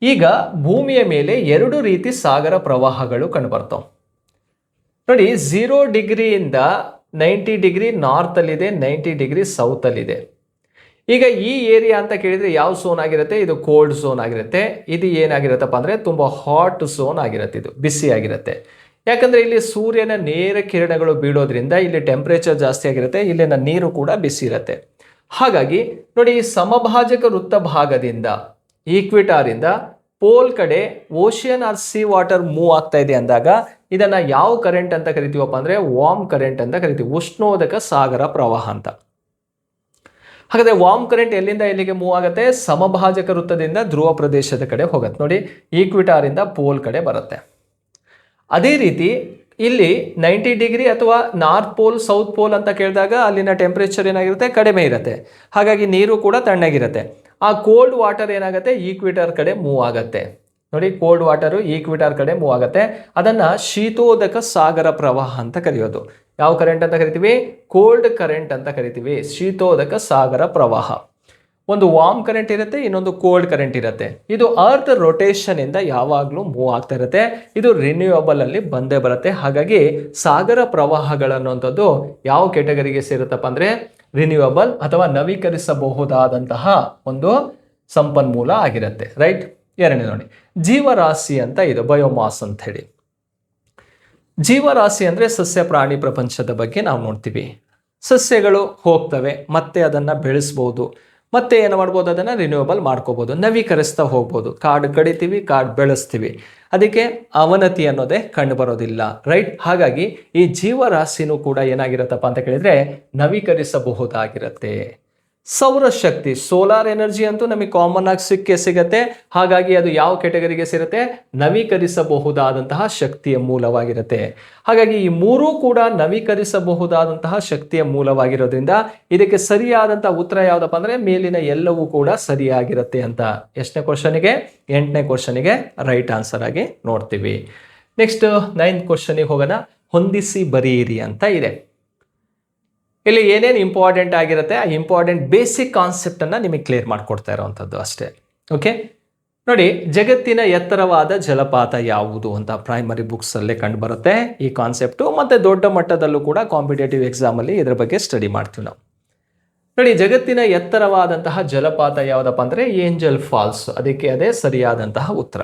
[SPEAKER 1] ಈಗ ಭೂಮಿಯ ಮೇಲೆ 2 ರೀತಿ ಸಾಗರ ಪ್ರವಾಹಗಳು ಕಂಡುಬರ್ತಾವೆ. ನೋಡಿ, 0 ಡಿಗ್ರಿಯಿಂದ 90 ಡಿಗ್ರಿ ನಾರ್ತಲ್ಲಿದೆ, 90 ಡಿಗ್ರಿ ಸೌತಲ್ಲಿದೆ. ಈಗ ಈ ಏರಿಯಾ ಅಂತ ಕೇಳಿದರೆ ಯಾವ ಝೋನ್ ಆಗಿರುತ್ತೆ? ಇದು ಕೋಲ್ಡ್ ಝೋನ್ ಆಗಿರುತ್ತೆ. ಇದು ಏನಾಗಿರುತ್ತಪ್ಪ ಅಂದರೆ ತುಂಬ ಹಾಟ್ ಝೋನ್ ಆಗಿರುತ್ತೆ, ಇದು ಬಿಸಿ ಆಗಿರುತ್ತೆ. ಯಾಕಂದರೆ ಇಲ್ಲಿ ಸೂರ್ಯನ ನೇರ ಕಿರಣಗಳು ಬೀಳೋದ್ರಿಂದ ಇಲ್ಲಿ ಟೆಂಪ್ರೇಚರ್ ಜಾಸ್ತಿ ಆಗಿರುತ್ತೆ, ಇಲ್ಲಿನ ನೀರು ಕೂಡ ಬಿಸಿ ಇರುತ್ತೆ. ಹಾಗಾಗಿ ನೋಡಿ, ಈ ಸಮಭಾಜಕ ವೃತ್ತ ಭಾಗದಿಂದ ಈಕ್ವಿಟಾರಿಂದ ಪೋಲ್ ಕಡೆ ocean or sea water move ಆಗ್ತಾ ಇದೆ ಅಂದಾಗ ಇದನ್ನು ಯಾವ ಕರೆಂಟ್ ಅಂತ ಕರಿತೀವಪ್ಪ ಅಂದರೆ ವಾರ್ಮ್ ಕರೆಂಟ್ ಅಂತ ಕರಿತೀವಿ, ಉಷ್ಣೋದಕ ಸಾಗರ ಪ್ರವಾಹ ಅಂತ. ಹಾಗಾದ್ರೆ ವಾರ್ಮ್ ಕರೆಂಟ್ ಎಲ್ಲಿಂದ ಎಲ್ಲಿಗೆ ಮೂವ್ ಆಗುತ್ತೆ? ಸಮಭಾಜಕ ವೃತ್ತದಿಂದ ಧ್ರುವ ಪ್ರದೇಶದ ಕಡೆ ಹೋಗುತ್ತೆ. ನೋಡಿ, ಈಕ್ವಿಟಾರ್ ಇಂದ ಪೋಲ್ ಕಡೆ ಬರುತ್ತೆ. ಅದೇ ರೀತಿ ಇಲ್ಲಿ 90 ಡಿಗ್ರಿ ಅಥವಾ ನಾರ್ತ್ ಪೋಲ್ ಸೌತ್ ಪೋಲ್ ಅಂತ ಕೇಳಿದಾಗ ಅಲ್ಲಿನ ಟೆಂಪರೇಚರ್ ಏನಾಗಿರುತ್ತೆ? ಕಡಿಮೆ ಇರುತ್ತೆ. ಹಾಗಾಗಿ ನೀರು ಕೂಡ ತಣ್ಣಗಿರುತ್ತೆ. ಆ ಕೋಲ್ಡ್ ವಾಟರ್ ಏನಾಗುತ್ತೆ? ಈಕ್ವಿಟಾರ್ ಕಡೆ ಮೂವ್ ಆಗುತ್ತೆ. ನೋಡಿ, ಕೋಲ್ಡ್ ವಾಟರು ಈಕ್ವಿಟಾರ್ ಕಡೆ ಮೂವ್ ಆಗುತ್ತೆ. ಅದನ್ನ ಶೀತೋದಕ ಸಾಗರ ಪ್ರವಾಹ ಅಂತ ಕರೆಯೋದು. ಯಾವ ಕರೆಂಟ್ ಅಂತ ಕರಿತೀವಿ? ಕೋಲ್ಡ್ ಕರೆಂಟ್ ಅಂತ ಕರಿತೀವಿ. ಶೀತೋದಕ ಸಾಗರ ಪ್ರವಾಹ. ಒಂದು ವಾರ್ಮ್ ಕರೆಂಟ್ ಇರುತ್ತೆ, ಇನ್ನೊಂದು ಕೋಲ್ಡ್ ಕರೆಂಟ್ ಇರುತ್ತೆ. ಇದು ಅರ್ತ್ ರೊಟೇಷನ್ ಇಂದ ಯಾವಾಗಲೂ ಮೂವ್ ಆಗ್ತಾ ಇರುತ್ತೆ. ಇದು ರಿನ್ಯೂಯಬಲ್ ಅಲ್ಲಿ ಬಂದೇ ಬರುತ್ತೆ. ಹಾಗಾಗಿ ಸಾಗರ ಪ್ರವಾಹಗಳನ್ನುವಂಥದ್ದು ಯಾವ ಕೆಟಗರಿಗೆ ಸೇರುತ್ತಪ್ಪ ಅಂದ್ರೆ ರಿನ್ಯೂಯಬಲ್ ಅಥವಾ ನವೀಕರಿಸಬಹುದಾದಂತಹ ಒಂದು ಸಂಪನ್ಮೂಲ ಆಗಿರುತ್ತೆ. ರೈಟ್. ಎರಡನೇ ನೋಡಿ, ಜೀವರಾಶಿ ಅಂತ ಇದು ಬಯೋಮಾಸ್ ಅಂತ ಹೇಳಿ. ಜೀವರಾಶಿ ಅಂದ್ರೆ ಸಸ್ಯ ಪ್ರಾಣಿ ಪ್ರಪಂಚದ ಬಗ್ಗೆ ನಾವು ನೋಡ್ತೀವಿ. ಸಸ್ಯಗಳು ಹೋಗ್ತವೆ, ಮತ್ತೆ ಅದನ್ನ ಬೆಳೆಸ್ಬೋದು, ಮತ್ತೆ ಏನು ಮಾಡ್ಬೋದು? ಅದನ್ನು ರಿನ್ಯೂವಬಲ್ ಮಾಡ್ಕೋಬೋದು, ನವೀಕರಿಸ್ತಾ ಹೋಗ್ಬೋದು. ಕಾಡು ಕಡಿತೀವಿ, ಕಾಡು ಬೆಳೆಸ್ತೀವಿ, ಅದಕ್ಕೆ ಅವನತಿ ಅನ್ನೋದೇ ಕಂಡು ಬರೋದಿಲ್ಲ. ರೈಟ್. ಹಾಗಾಗಿ ಈ ಜೀವರಾಶಿನೂ ಕೂಡ ಏನಾಗಿರುತ್ತಪ್ಪ ಅಂತ ಕೇಳಿದ್ರೆ ನವೀಕರಿಸಬಹುದಾಗಿರುತ್ತೆ. ಸೌರಶಕ್ತಿ, ಸೋಲಾರ್ ಎನರ್ಜಿ ಅಂತೂ ನಮಗೆ ಕಾಮನ್ ಆಗಿ ಸಿಗತ್ತೆ. ಹಾಗಾಗಿ ಅದು ಯಾವ ಕೆಟಗರಿಗೆ ಸೇರುತ್ತೆ? ನವೀಕರಿಸಬಹುದಾದಂತಹ ಶಕ್ತಿಯ ಮೂಲವಾಗಿರುತ್ತೆ. ಹಾಗಾಗಿ ಈ ಮೂರೂ ಕೂಡ ನವೀಕರಿಸಬಹುದಾದಂತಹ ಶಕ್ತಿಯ ಮೂಲವಾಗಿರೋದ್ರಿಂದ ಇದಕ್ಕೆ ಸರಿಯಾದಂತಹ ಉತ್ತರ ಯಾವ್ದಪ್ಪ ಅಂದ್ರೆ ಮೇಲಿನ ಎಲ್ಲವೂ ಕೂಡ ಸರಿಯಾಗಿರುತ್ತೆ ಅಂತ. ಎಷ್ಟನೇ ಕ್ವಶನ್ಗೆ? 8ನೇ ಕ್ವಶನ್ಗೆ ರೈಟ್ ಆನ್ಸರ್ ಆಗಿ ನೋಡ್ತೀವಿ. ನೆಕ್ಸ್ಟ್ 9th ಕ್ವಶನ್ಗೆ ಹೋಗೋಣ. ಹೊಂದಿಸಿ ಬರೆಯಿರಿ ಅಂತ ಇದೆ. ಇಲ್ಲಿ ಏನೇನು ಇಂಪಾರ್ಟೆಂಟ್ ಆಗಿರುತ್ತೆ ಆ ಇಂಪಾರ್ಟೆಂಟ್ ಬೇಸಿಕ್ ಕಾನ್ಸೆಪ್ಟ್ ಅನ್ನ ನಿಮಗೆ ಕ್ಲಿಯರ್ ಮಾಡ್ಕೊಡ್ತಾ ಇರೋವಂಥದ್ದು ಅಷ್ಟೇ. ಓಕೆ. ನೋಡಿ, ಜಗತ್ತಿನ ಎತ್ತರವಾದ ಜಲಪಾತ ಯಾವುದು ಅಂತ ಪ್ರೈಮರಿ ಬುಕ್ಸ್ ಅಲ್ಲೇ ಕಂಡು ಬರುತ್ತೆ ಈ ಕಾನ್ಸೆಪ್ಟು. ಮತ್ತೆ ದೊಡ್ಡ ಮಟ್ಟದಲ್ಲೂ ಕೂಡ ಕಾಂಪಿಟೇಟಿವ್ ಎಕ್ಸಾಮ್ ಅಲ್ಲಿ ಇದ್ರ ಬಗ್ಗೆ ಸ್ಟಡಿ ಮಾಡ್ತೀವಿ ನಾವು. ನೋಡಿ, ಜಗತ್ತಿನ ಎತ್ತರವಾದಂತಹ ಜಲಪಾತ ಯಾವುದಪ್ಪ ಅಂದ್ರೆ ಏಂಜಲ್ ಫಾಲ್ಸ್. ಅದಕ್ಕೆ ಅದೇ ಸರಿಯಾದಂತಹ ಉತ್ತರ.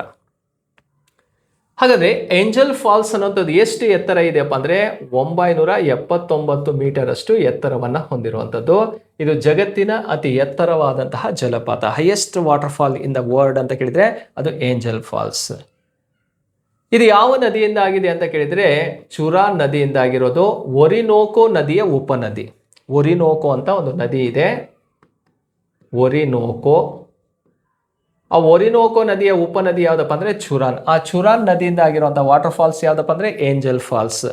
[SPEAKER 1] ಹಾಗಾದ್ರೆ ಏಂಜಲ್ ಫಾಲ್ಸ್ ಅನ್ನೋಂಥದ್ದು ಎಷ್ಟು ಎತ್ತರ ಇದೆಯಪ್ಪ ಅಂದ್ರೆ 979 ಮೀಟರ್ ಅಷ್ಟು ಎತ್ತರವನ್ನ ಹೊಂದಿರುವಂಥದ್ದು. ಇದು ಜಗತ್ತಿನ ಅತಿ ಎತ್ತರವಾದಂತಹ ಜಲಪಾತ. Highest water fall in the world ಅಂತ ಕೇಳಿದ್ರೆ ಅದು ಏಂಜಲ್ ಫಾಲ್ಸ್. ಇದು ಯಾವ ನದಿಯಿಂದ ಆಗಿದೆ ಅಂತ ಕೇಳಿದ್ರೆ ಚುರಾನ್ ನದಿಯಿಂದ ಆಗಿರೋದು. ಒರಿನೋಕೋ ನದಿಯ ಉಪನದಿ. ಒರಿನೋಕೋ ಅಂತ ಒಂದು ನದಿ ಇದೆ. ಒರಿನೋಕೋ. ಆ ಒರಿನೋಕೋ ನದಿಯ ಉಪನದಿ ಯಾವ್ದಪ್ಪ ಅಂದ್ರೆ ಚುರಾನ್. ಆ ಚುರಾನ್ ನದಿಯಿಂದ ಆಗಿರುವಂತಹ ವಾಟರ್ ಫಾಲ್ಸ್ ಯಾವ್ದಪ್ಪ ಅಂದ್ರೆ ಏಂಜಲ್ ಫಾಲ್ಸ್.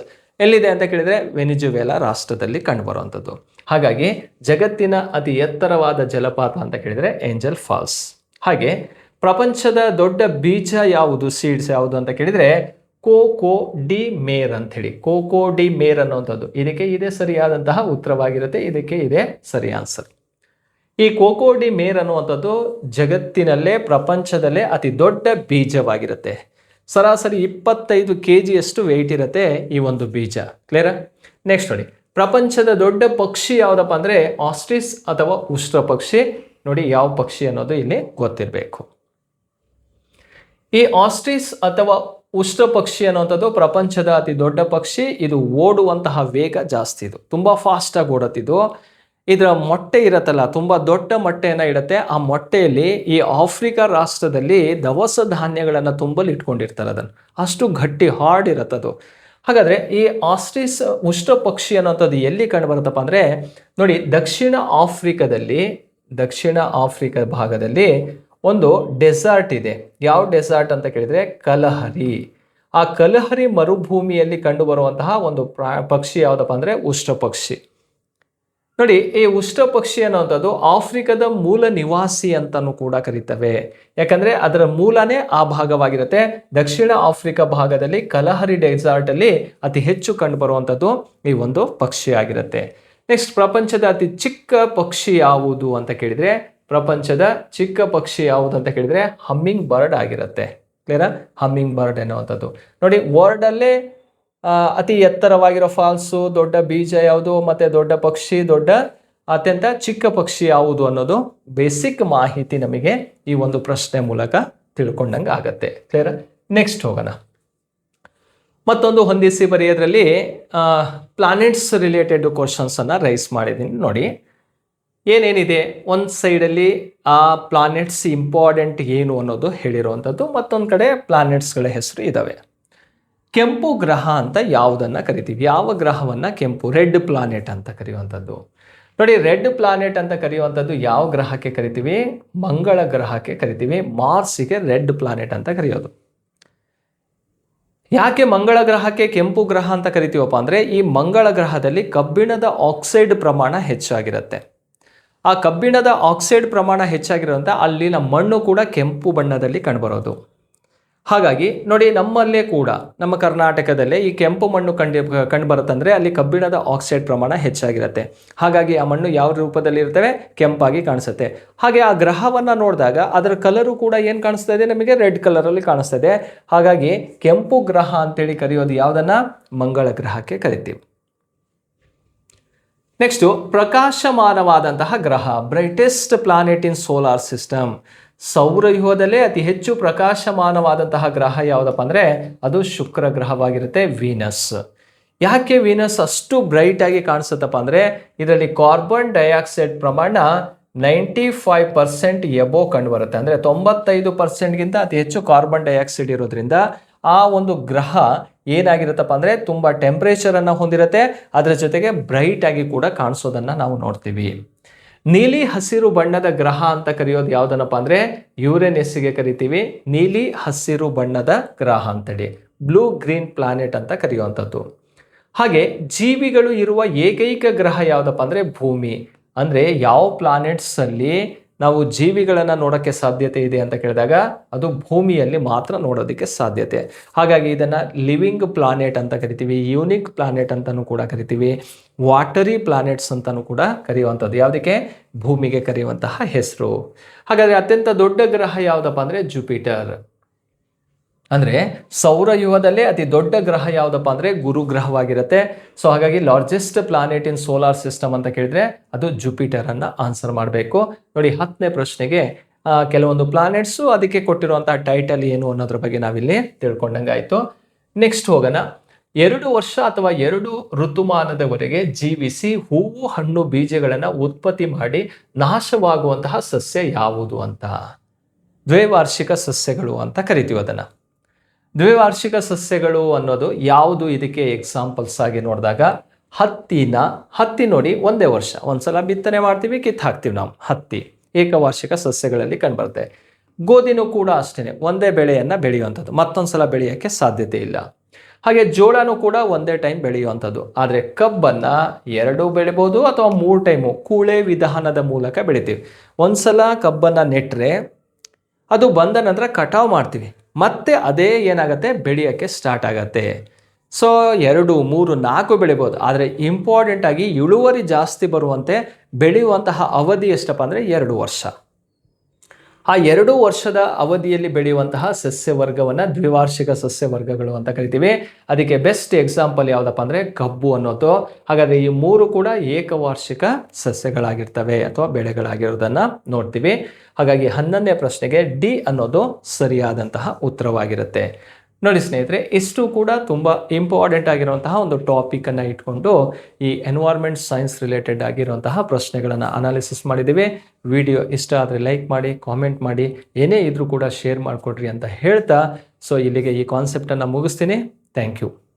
[SPEAKER 1] ಎಲ್ಲಿದೆ ಅಂತ ಕೇಳಿದ್ರೆ ವೆನಿಜುವೆಲಾ ರಾಷ್ಟ್ರದಲ್ಲಿ ಕಂಡುಬರುವಂಥದ್ದು. ಹಾಗಾಗಿ ಜಗತ್ತಿನ ಅತಿ ಎತ್ತರವಾದ ಜಲಪಾತ ಅಂತ ಕೇಳಿದ್ರೆ ಏಂಜಲ್ ಫಾಲ್ಸ್. ಹಾಗೆ ಪ್ರಪಂಚದ ದೊಡ್ಡ ಬೀಜ ಯಾವುದು? ಸೀಡ್ಸ್ ಯಾವುದು ಅಂತ ಕೇಳಿದ್ರೆ ಕೋಕೋ ಡಿ ಮೇರ್ ಅಂತ ಹೇಳಿ. ಕೋಕೋ ಡಿ ಮೇರ್ ಅನ್ನುವಂಥದ್ದು ಇದಕ್ಕೆ ಇದೆ ಸರಿಯಾದಂತಹ ಉತ್ತರವಾಗಿರುತ್ತೆ. ಇದಕ್ಕೆ ಇದೆ ಸರಿ ಆನ್ಸರ್. ಈ ಕೋಕೋ ಡಿ ಮೇರ್ ಅನ್ನುವಂಥದ್ದು ಜಗತ್ತಿನಲ್ಲೇ ಪ್ರಪಂಚದಲ್ಲೇ ಅತಿ ದೊಡ್ಡ ಬೀಜವಾಗಿರುತ್ತೆ. ಸರಾಸರಿ 25 kg ಅಷ್ಟು ವೆಯ್ಟ್ ಇರುತ್ತೆ ಈ ಒಂದು ಬೀಜ. ಕ್ಲಿಯರ್? ನೆಕ್ಸ್ಟ್ ನೋಡಿ, ಪ್ರಪಂಚದ ದೊಡ್ಡ ಪಕ್ಷಿ ಯಾವುದಪ್ಪ ಅಂದ್ರೆ ಆಸ್ಟ್ರಿಚ್ ಅಥವಾ ಉಷ್ಟ್ರ ಪಕ್ಷಿ. ನೋಡಿ, ಯಾವ ಪಕ್ಷಿ ಅನ್ನೋದು ಇಲ್ಲಿ ಗೊತ್ತಿರಬೇಕು. ಈ ಆಸ್ಟ್ರಿಚ್ ಅಥವಾ ಉಷ್ಟ್ರ ಪಕ್ಷಿ ಅನ್ನುವಂಥದ್ದು ಪ್ರಪಂಚದ ಅತಿ ದೊಡ್ಡ ಪಕ್ಷಿ. ಇದು ಓಡುವಂತಹ ವೇಗ ಜಾಸ್ತಿ. ಇದು ತುಂಬಾ ಫಾಸ್ಟ್ ಆಗಿ ಓಡುತ್ತಿದ್ದು. ಇದರ ಮೊಟ್ಟೆ ಇರತ್ತಲ್ಲ, ತುಂಬಾ ದೊಡ್ಡ ಮೊಟ್ಟೆಯನ್ನ ಇಡುತ್ತೆ. ಆ ಮೊಟ್ಟೆಯಲ್ಲಿ ಈ ಆಫ್ರಿಕಾ ರಾಷ್ಟ್ರದಲ್ಲಿ ದವಸ ಧಾನ್ಯಗಳನ್ನ ತುಂಬಲು ಇಟ್ಕೊಂಡಿರ್ತಾರೆ. ಅದನ್ನು ಅಷ್ಟು ಗಟ್ಟಿ ಹಾರ್ಡ್ ಇರತ್ತದು. ಹಾಗಾದ್ರೆ ಈ ಆಸ್ಟ್ರಿಚ್ ಉಷ್ಟ್ರ ಪಕ್ಷಿ ಅನ್ನೋಂಥದ್ದು ಎಲ್ಲಿ ಕಂಡು ಬರುತ್ತಪ್ಪ ಅಂದ್ರೆ ನೋಡಿ, ದಕ್ಷಿಣ ಆಫ್ರಿಕಾ ಭಾಗದಲ್ಲಿ ಒಂದು ಡೆಸರ್ಟ್ ಇದೆ. ಯಾವ ಡೆಸರ್ಟ್ ಅಂತ ಕೇಳಿದ್ರೆ ಕಲಹರಿ. ಆ ಕಲಹರಿ ಮರುಭೂಮಿಯಲ್ಲಿ ಕಂಡು ಬರುವಂತಹ ಒಂದು ಪಕ್ಷಿ ಯಾವುದಪ್ಪ ಅಂದ್ರೆ ಉಷ್ಟ್ರ ಪಕ್ಷಿ. ನೋಡಿ, ಈ ಉಷ್ಟ್ರ ಪಕ್ಷಿ ಅನ್ನುವಂಥದ್ದು ಆಫ್ರಿಕಾದ ಮೂಲ ನಿವಾಸಿ ಅಂತಾನೂ ಕೂಡ ಕರೀತವೆ. ಯಾಕಂದ್ರೆ ಅದರ ಮೂಲನೇ ಆ ಭಾಗವಾಗಿರುತ್ತೆ. ದಕ್ಷಿಣ ಆಫ್ರಿಕಾ ಭಾಗದಲ್ಲಿ ಕಲಹರಿ ಡೆಸರ್ಟ್ ಅಲ್ಲಿ ಅತಿ ಹೆಚ್ಚು ಕಂಡು ಬರುವಂಥದ್ದು ಈ ಒಂದು ಪಕ್ಷಿ ಆಗಿರುತ್ತೆ. ನೆಕ್ಸ್ಟ್, ಪ್ರಪಂಚದ ಅತಿ ಚಿಕ್ಕ ಪಕ್ಷಿ ಯಾವುದು ಅಂತ ಕೇಳಿದ್ರೆ ಪ್ರಪಂಚದ ಚಿಕ್ಕ ಪಕ್ಷಿ ಯಾವುದು ಅಂತ ಕೇಳಿದ್ರೆ ಹಮ್ಮಿಂಗ್ ಬರ್ಡ್ ಆಗಿರುತ್ತೆ. ಕ್ಲಿಯರ್? ಹಮ್ಮಿಂಗ್ ಬರ್ಡ್ ಅನ್ನುವಂಥದ್ದು. ನೋಡಿ, ವರ್ಲ್ಡ್ ಅಲ್ಲೇ ಅತಿ ಎತ್ತರವಾಗಿರೋ ಫಾಲ್ಸು, ದೊಡ್ಡ ಬೀಜ ಯಾವುದು, ಮತ್ತೆ ದೊಡ್ಡ ಪಕ್ಷಿ, ಅತ್ಯಂತ ಚಿಕ್ಕ ಪಕ್ಷಿ ಯಾವುದು ಅನ್ನೋದು ಬೇಸಿಕ್ ಮಾಹಿತಿ ನಮಗೆ ಈ ಒಂದು ಪ್ರಶ್ನೆ ಮೂಲಕ ತಿಳ್ಕೊಂಡಂಗೆ ಆಗತ್ತೆ. ಕ್ಲಿಯರ್? ನೆಕ್ಸ್ಟ್ ಹೋಗೋಣ. ಮತ್ತೊಂದು ಹೊಂದಿಸಿ ಬರೆಯೋದ್ರಲ್ಲಿ ಪ್ಲಾನೆಟ್ಸ್ ರಿಲೇಟೆಡ್ ಕ್ವಶನ್ಸ್ ಅನ್ನ ರೈಸ್ ಮಾಡಿದ್ದೀನಿ. ನೋಡಿ ಏನೇನಿದೆ, ಒಂದು ಸೈಡಲ್ಲಿ ಆ ಪ್ಲಾನೆಟ್ಸ್ ಇಂಪಾರ್ಟೆಂಟ್ ಏನು ಅನ್ನೋದು ಹೇಳಿರುವಂಥದ್ದು, ಮತ್ತೊಂದು ಕಡೆ ಪ್ಲಾನೆಟ್ಸ್ಗಳ ಹೆಸರು ಇದಾವೆ. ಕೆಂಪು ಗ್ರಹ ಅಂತ ಯಾವುದನ್ನ ಕರಿತೀವಿ? ಯಾವ ಗ್ರಹವನ್ನ ಕೆಂಪು, ರೆಡ್ ಪ್ಲಾನೆಟ್ ಅಂತ ಕರೆಯುವಂಥದ್ದು? ನೋಡಿ, ರೆಡ್ ಪ್ಲಾನೆಟ್ ಅಂತ ಕರೆಯುವಂಥದ್ದು ಯಾವ ಗ್ರಹಕ್ಕೆ ಕರಿತೀವಿ? ಮಂಗಳ ಗ್ರಹಕ್ಕೆ ಕರಿತೀವಿ. ಮಾರ್ಸಿಗೆ ರೆಡ್ ಪ್ಲಾನೆಟ್ ಅಂತ ಕರೆಯೋದು. ಯಾಕೆ ಮಂಗಳ ಗ್ರಹಕ್ಕೆ ಕೆಂಪು ಗ್ರಹ ಅಂತ ಕರಿತೀವಪ್ಪ ಅಂದರೆ, ಈ ಮಂಗಳ ಗ್ರಹದಲ್ಲಿ ಕಬ್ಬಿಣದ ಆಕ್ಸೈಡ್ ಪ್ರಮಾಣ ಹೆಚ್ಚಾಗಿರುತ್ತೆ. ಆ ಕಬ್ಬಿಣದ ಆಕ್ಸೈಡ್ ಪ್ರಮಾಣ ಹೆಚ್ಚಾಗಿರೋಂಥ ಅಲ್ಲಿನ ಮಣ್ಣು ಕೂಡ ಕೆಂಪು ಬಣ್ಣದಲ್ಲಿ ಕಂಡುಬರೋದು. ಹಾಗಾಗಿ ನೋಡಿ, ನಮ್ಮಲ್ಲೇ ಕೂಡ ನಮ್ಮ ಕರ್ನಾಟಕದಲ್ಲೇ ಈ ಕೆಂಪು ಮಣ್ಣು ಕಂಡುಬರುತ್ತಂದರೆ ಅಲ್ಲಿ ಕಬ್ಬಿಣದ ಆಕ್ಸೈಡ್ ಪ್ರಮಾಣ ಹೆಚ್ಚಾಗಿರುತ್ತೆ. ಹಾಗಾಗಿ ಆ ಮಣ್ಣು ಯಾವ ರೂಪದಲ್ಲಿ ಇರ್ತವೆ? ಕೆಂಪಾಗಿ ಕಾಣಿಸುತ್ತೆ. ಹಾಗೆ ಆ ಗ್ರಹವನ್ನು ನೋಡಿದಾಗ ಅದರ ಕಲರು ಕೂಡ ಏನು ಕಾಣಿಸ್ತಾ ಇದೆ? ನಮಗೆ ರೆಡ್ ಕಲರಲ್ಲಿ ಕಾಣಿಸ್ತಾ ಇದೆ. ಹಾಗಾಗಿ ಕೆಂಪು ಗ್ರಹ ಅಂತೇಳಿ ಕರೆಯೋದು ಯಾವುದನ್ನ? ಮಂಗಳ ಗ್ರಹಕ್ಕೆ ಕರಿತೀವಿ. ನೆಕ್ಸ್ಟು, ಪ್ರಕಾಶಮಾನವಾದಂತಹ ಗ್ರಹ, ಬ್ರೈಟೆಸ್ಟ್ ಪ್ಲಾನೆಟ್ ಇನ್ ಸೋಲಾರ್ ಸಿಸ್ಟಮ್. ಸೌರವ್ಯೂಹದಲ್ಲೇ ಅತಿ ಹೆಚ್ಚು ಪ್ರಕಾಶಮಾನವಾದಂತಹ ಗ್ರಹ ಯಾವುದಪ್ಪ ಅಂದರೆ ಅದು ಶುಕ್ರ ಗ್ರಹವಾಗಿರುತ್ತೆ, ವೀನಸ್. ಯಾಕೆ ವೀನಸ್ ಅಷ್ಟು ಬ್ರೈಟ್ ಆಗಿ ಕಾಣಿಸುತ್ತಪ್ಪ ಅಂದರೆ ಇದರಲ್ಲಿ ಕಾರ್ಬನ್ ಡೈಆಕ್ಸೈಡ್ ಪ್ರಮಾಣ 95% ಎಬೋ ಕಂಡು ಬರುತ್ತೆ. ಅಂದರೆ 95%ಗಿಂತ ಅತಿ ಹೆಚ್ಚು ಕಾರ್ಬನ್ ಡೈಆಕ್ಸೈಡ್ ಇರೋದ್ರಿಂದ ಆ ಒಂದು ಗ್ರಹ ಏನಾಗಿರುತ್ತಪ್ಪ ಅಂದರೆ ತುಂಬ ಟೆಂಪ್ರೇಚರನ್ನು ಹೊಂದಿರುತ್ತೆ. ಅದರ ಜೊತೆಗೆ ಬ್ರೈಟ್ ಆಗಿ ಕೂಡ ಕಾಣಿಸೋದನ್ನು ನಾವು ನೋಡ್ತೀವಿ. ನೀಲಿ ಹಸಿರು ಬಣ್ಣದ ಗ್ರಹ ಅಂತ ಕರೆಯೋದು ಯಾವುದನ್ನಪ್ಪ ಅಂದರೆ ಯುರೇನಸ್ಗೆ ಕರಿತೀವಿ. ನೀಲಿ ಹಸಿರು ಬಣ್ಣದ ಗ್ರಹ ಅಂತೇಳಿ ಬ್ಲೂ ಗ್ರೀನ್ ಪ್ಲಾನೆಟ್ ಅಂತ ಕರೆಯುವಂಥದ್ದು. ಹಾಗೆ ಜೀವಿಗಳು ಇರುವ ಏಕೈಕ ಗ್ರಹ ಯಾವುದಪ್ಪ ಅಂದರೆ ಭೂಮಿ. ಅಂದರೆ ಯಾವ ಪ್ಲಾನೆಟ್ಸಲ್ಲಿ ನಾವು ಜೀವಿಗಳನ್ನು ನೋಡೋಕ್ಕೆ ಸಾಧ್ಯತೆ ಇದೆ ಅಂತ ಕೇಳಿದಾಗ ಅದು ಭೂಮಿಯಲ್ಲಿ ಮಾತ್ರ ನೋಡೋದಕ್ಕೆ ಸಾಧ್ಯತೆ. ಹಾಗಾಗಿ ಇದನ್ನು ಲಿವಿಂಗ್ ಪ್ಲಾನೆಟ್ ಅಂತ ಕರಿತೀವಿ, ಯೂನಿಕ್ ಪ್ಲಾನೆಟ್ ಅಂತಲೂ ಕೂಡ ಕರಿತೀವಿ, ವಾಟರಿ ಪ್ಲಾನೆಟ್ಸ್ ಅಂತಲೂ ಕೂಡ ಕರೆಯುವಂಥದ್ದು. ಯಾವುದಕ್ಕೆ? ಭೂಮಿಗೆ ಕರೆಯುವಂತಹ ಹೆಸರು. ಹಾಗಾದರೆ ಅತ್ಯಂತ ದೊಡ್ಡ ಗ್ರಹ ಯಾವುದಪ್ಪ ಅಂದರೆ ಜುಪಿಟರ್. ಅಂದರೆ ಸೌರವ್ಯೂಹದಲ್ಲೇ ಅತಿ ದೊಡ್ಡ ಗ್ರಹ ಯಾವುದಪ್ಪ ಅಂದರೆ ಗುರು ಗ್ರಹವಾಗಿರುತ್ತೆ. ಸೊ ಹಾಗಾಗಿ ಲಾರ್ಜೆಸ್ಟ್ ಪ್ಲಾನೆಟ್ ಇನ್ ಸೋಲಾರ್ ಸಿಸ್ಟಮ್ ಅಂತ ಕೇಳಿದ್ರೆ ಅದು ಜುಪಿಟರ್ ಅನ್ನು ಆನ್ಸರ್ ಮಾಡಬೇಕು. ನೋಡಿ, 10ನೇ ಪ್ರಶ್ನೆಗೆ ಕೆಲವೊಂದು ಪ್ಲಾನೆಟ್ಸು ಅದಕ್ಕೆ ಕೊಟ್ಟಿರುವಂತಹ ಟೈಟಲ್ ಏನು ಅನ್ನೋದ್ರ ಬಗ್ಗೆ ನಾವಿಲ್ಲಿ ತಿಳ್ಕೊಂಡಂಗೆ ಆಯಿತು. ನೆಕ್ಸ್ಟ್ ಹೋಗೋಣ. 2 ವರ್ಷ ಅಥವಾ 2 ಋತುಮಾನದವರೆಗೆ ಜೀವಿಸಿ ಹೂವು ಹಣ್ಣು ಬೀಜಗಳನ್ನು ಉತ್ಪತ್ತಿ ಮಾಡಿ ನಾಶವಾಗುವಂತಹ ಸಸ್ಯ ಯಾವುದು ಅಂತ. ದ್ವೈವಾರ್ಷಿಕ ಸಸ್ಯಗಳು ಅಂತ ಕರಿತೀವಿ ಅದನ್ನು. ದ್ವೈವಾರ್ಷಿಕ ಸಸ್ಯಗಳು ಅನ್ನೋದು ಯಾವುದು? ಇದಕ್ಕೆ ಎಕ್ಸಾಂಪಲ್ಸ್ ಆಗಿ ನೋಡಿದಾಗ ಹತ್ತಿ ನೋಡಿ, ಒಂದೇ ವರ್ಷ ಒಂದ್ಸಲ ಬಿತ್ತನೆ ಮಾಡ್ತೀವಿ, ಕಿತ್ತು ಹಾಕ್ತೀವಿ ನಾವು. ಹತ್ತಿ ಏಕವಾರ್ಷಿಕ ಸಸ್ಯಗಳಲ್ಲಿ ಕಂಡುಬರುತ್ತೆ. ಗೋಧಿನೂ ಕೂಡ ಅಷ್ಟೇ, ಒಂದೇ ಬೆಳೆಯನ್ನು ಬೆಳೆಯುವಂಥದ್ದು, ಮತ್ತೊಂದು ಸಲ ಬೆಳೆಯೋಕ್ಕೆ ಸಾಧ್ಯತೆ ಇಲ್ಲ. ಹಾಗೆ ಜೋಳನೂ ಕೂಡ ಒಂದೇ ಟೈಮ್ ಬೆಳೆಯುವಂಥದ್ದು. ಆದರೆ ಕಬ್ಬನ್ನು 2 ಬೆಳಿಬೋದು ಅಥವಾ 3 ಟೈಮು ಕೂಳೆ ವಿಧಾನದ ಮೂಲಕ ಬೆಳಿತೀವಿ. ಒಂದ್ಸಲ ಕಬ್ಬನ್ನು ನೆಟ್ಟರೆ ಅದು ಬಂದ ನಂತರ ಕಟಾವು ಮಾಡ್ತೀವಿ, ಮತ್ತೆ ಅದೇ ಏನಾಗುತ್ತೆ ಬೆಳೆಯೋಕ್ಕೆ ಸ್ಟಾರ್ಟ್ ಆಗುತ್ತೆ. ಸೊ 2, 3, 4 ಬೆಳಿಬೋದು. ಆದರೆ ಇಂಪಾರ್ಟೆಂಟ್ ಆಗಿ ಇಳುವರಿ ಜಾಸ್ತಿ ಬರುವಂತೆ ಬೆಳೆಯುವಂತಹ ಅವಧಿ ಎಷ್ಟಪ್ಪ ಅಂದರೆ 2 ವರ್ಷ. ಆ 2 ವರ್ಷದ ಅವಧಿಯಲ್ಲಿ ಬೆಳೆಯುವಂತಹ ಸಸ್ಯವರ್ಗವನ್ನು ದ್ವಿವಾರ್ಷಿಕ ಸಸ್ಯವರ್ಗಗಳು ಅಂತ ಕರಿತೀವಿ. ಅದಕ್ಕೆ ಬೆಸ್ಟ್ ಎಕ್ಸಾಂಪಲ್ ಯಾವುದಪ್ಪ ಅಂದರೆ ಕಬ್ಬು ಅನ್ನೋದು. ಹಾಗಾದರೆ ಈ 3 ಕೂಡ ಏಕವಾರ್ಷಿಕ ಸಸ್ಯಗಳಾಗಿರ್ತವೆ ಅಥವಾ ಬೆಳೆಗಳಾಗಿರೋದನ್ನು ನೋಡ್ತೀವಿ. ಹಾಗಾಗಿ 11ನೇ ಪ್ರಶ್ನೆಗೆ ಡಿ ಅನ್ನೋದು ಸರಿಯಾದಂತಹ ಉತ್ತರವಾಗಿರುತ್ತೆ. ನೋಡಿ ಸ್ನೇಹಿತರೆ, ಇಷ್ಟು ಕೂಡ ತುಂಬ ಇಂಪಾರ್ಟೆಂಟ್ ಆಗಿರುವಂತಹ ಒಂದು ಟಾಪಿಕನ್ನು ಇಟ್ಕೊಂಡು ಈ ಎನ್ವೈರ್ಮೆಂಟ್ ಸೈನ್ಸ್ ರಿಲೇಟೆಡ್ ಆಗಿರುವಂತಹ ಪ್ರಶ್ನೆಗಳನ್ನು ಅನಾಲಿಸಿಸ್ ಮಾಡಿದ್ದೀವಿ. ವಿಡಿಯೋ ಇಷ್ಟ ಆದರೆ ಲೈಕ್ ಮಾಡಿ, ಕಾಮೆಂಟ್ ಮಾಡಿ, ಏನೇ ಇದ್ರೂ ಕೂಡ ಶೇರ್ ಮಾಡಿಕೊಡ್ರಿ ಅಂತ ಹೇಳ್ತಾ ಸೊ ಇಲ್ಲಿಗೆ ಈ ಕಾನ್ಸೆಪ್ಟನ್ನು ಮುಗಿಸ್ತೀನಿ. Thank you.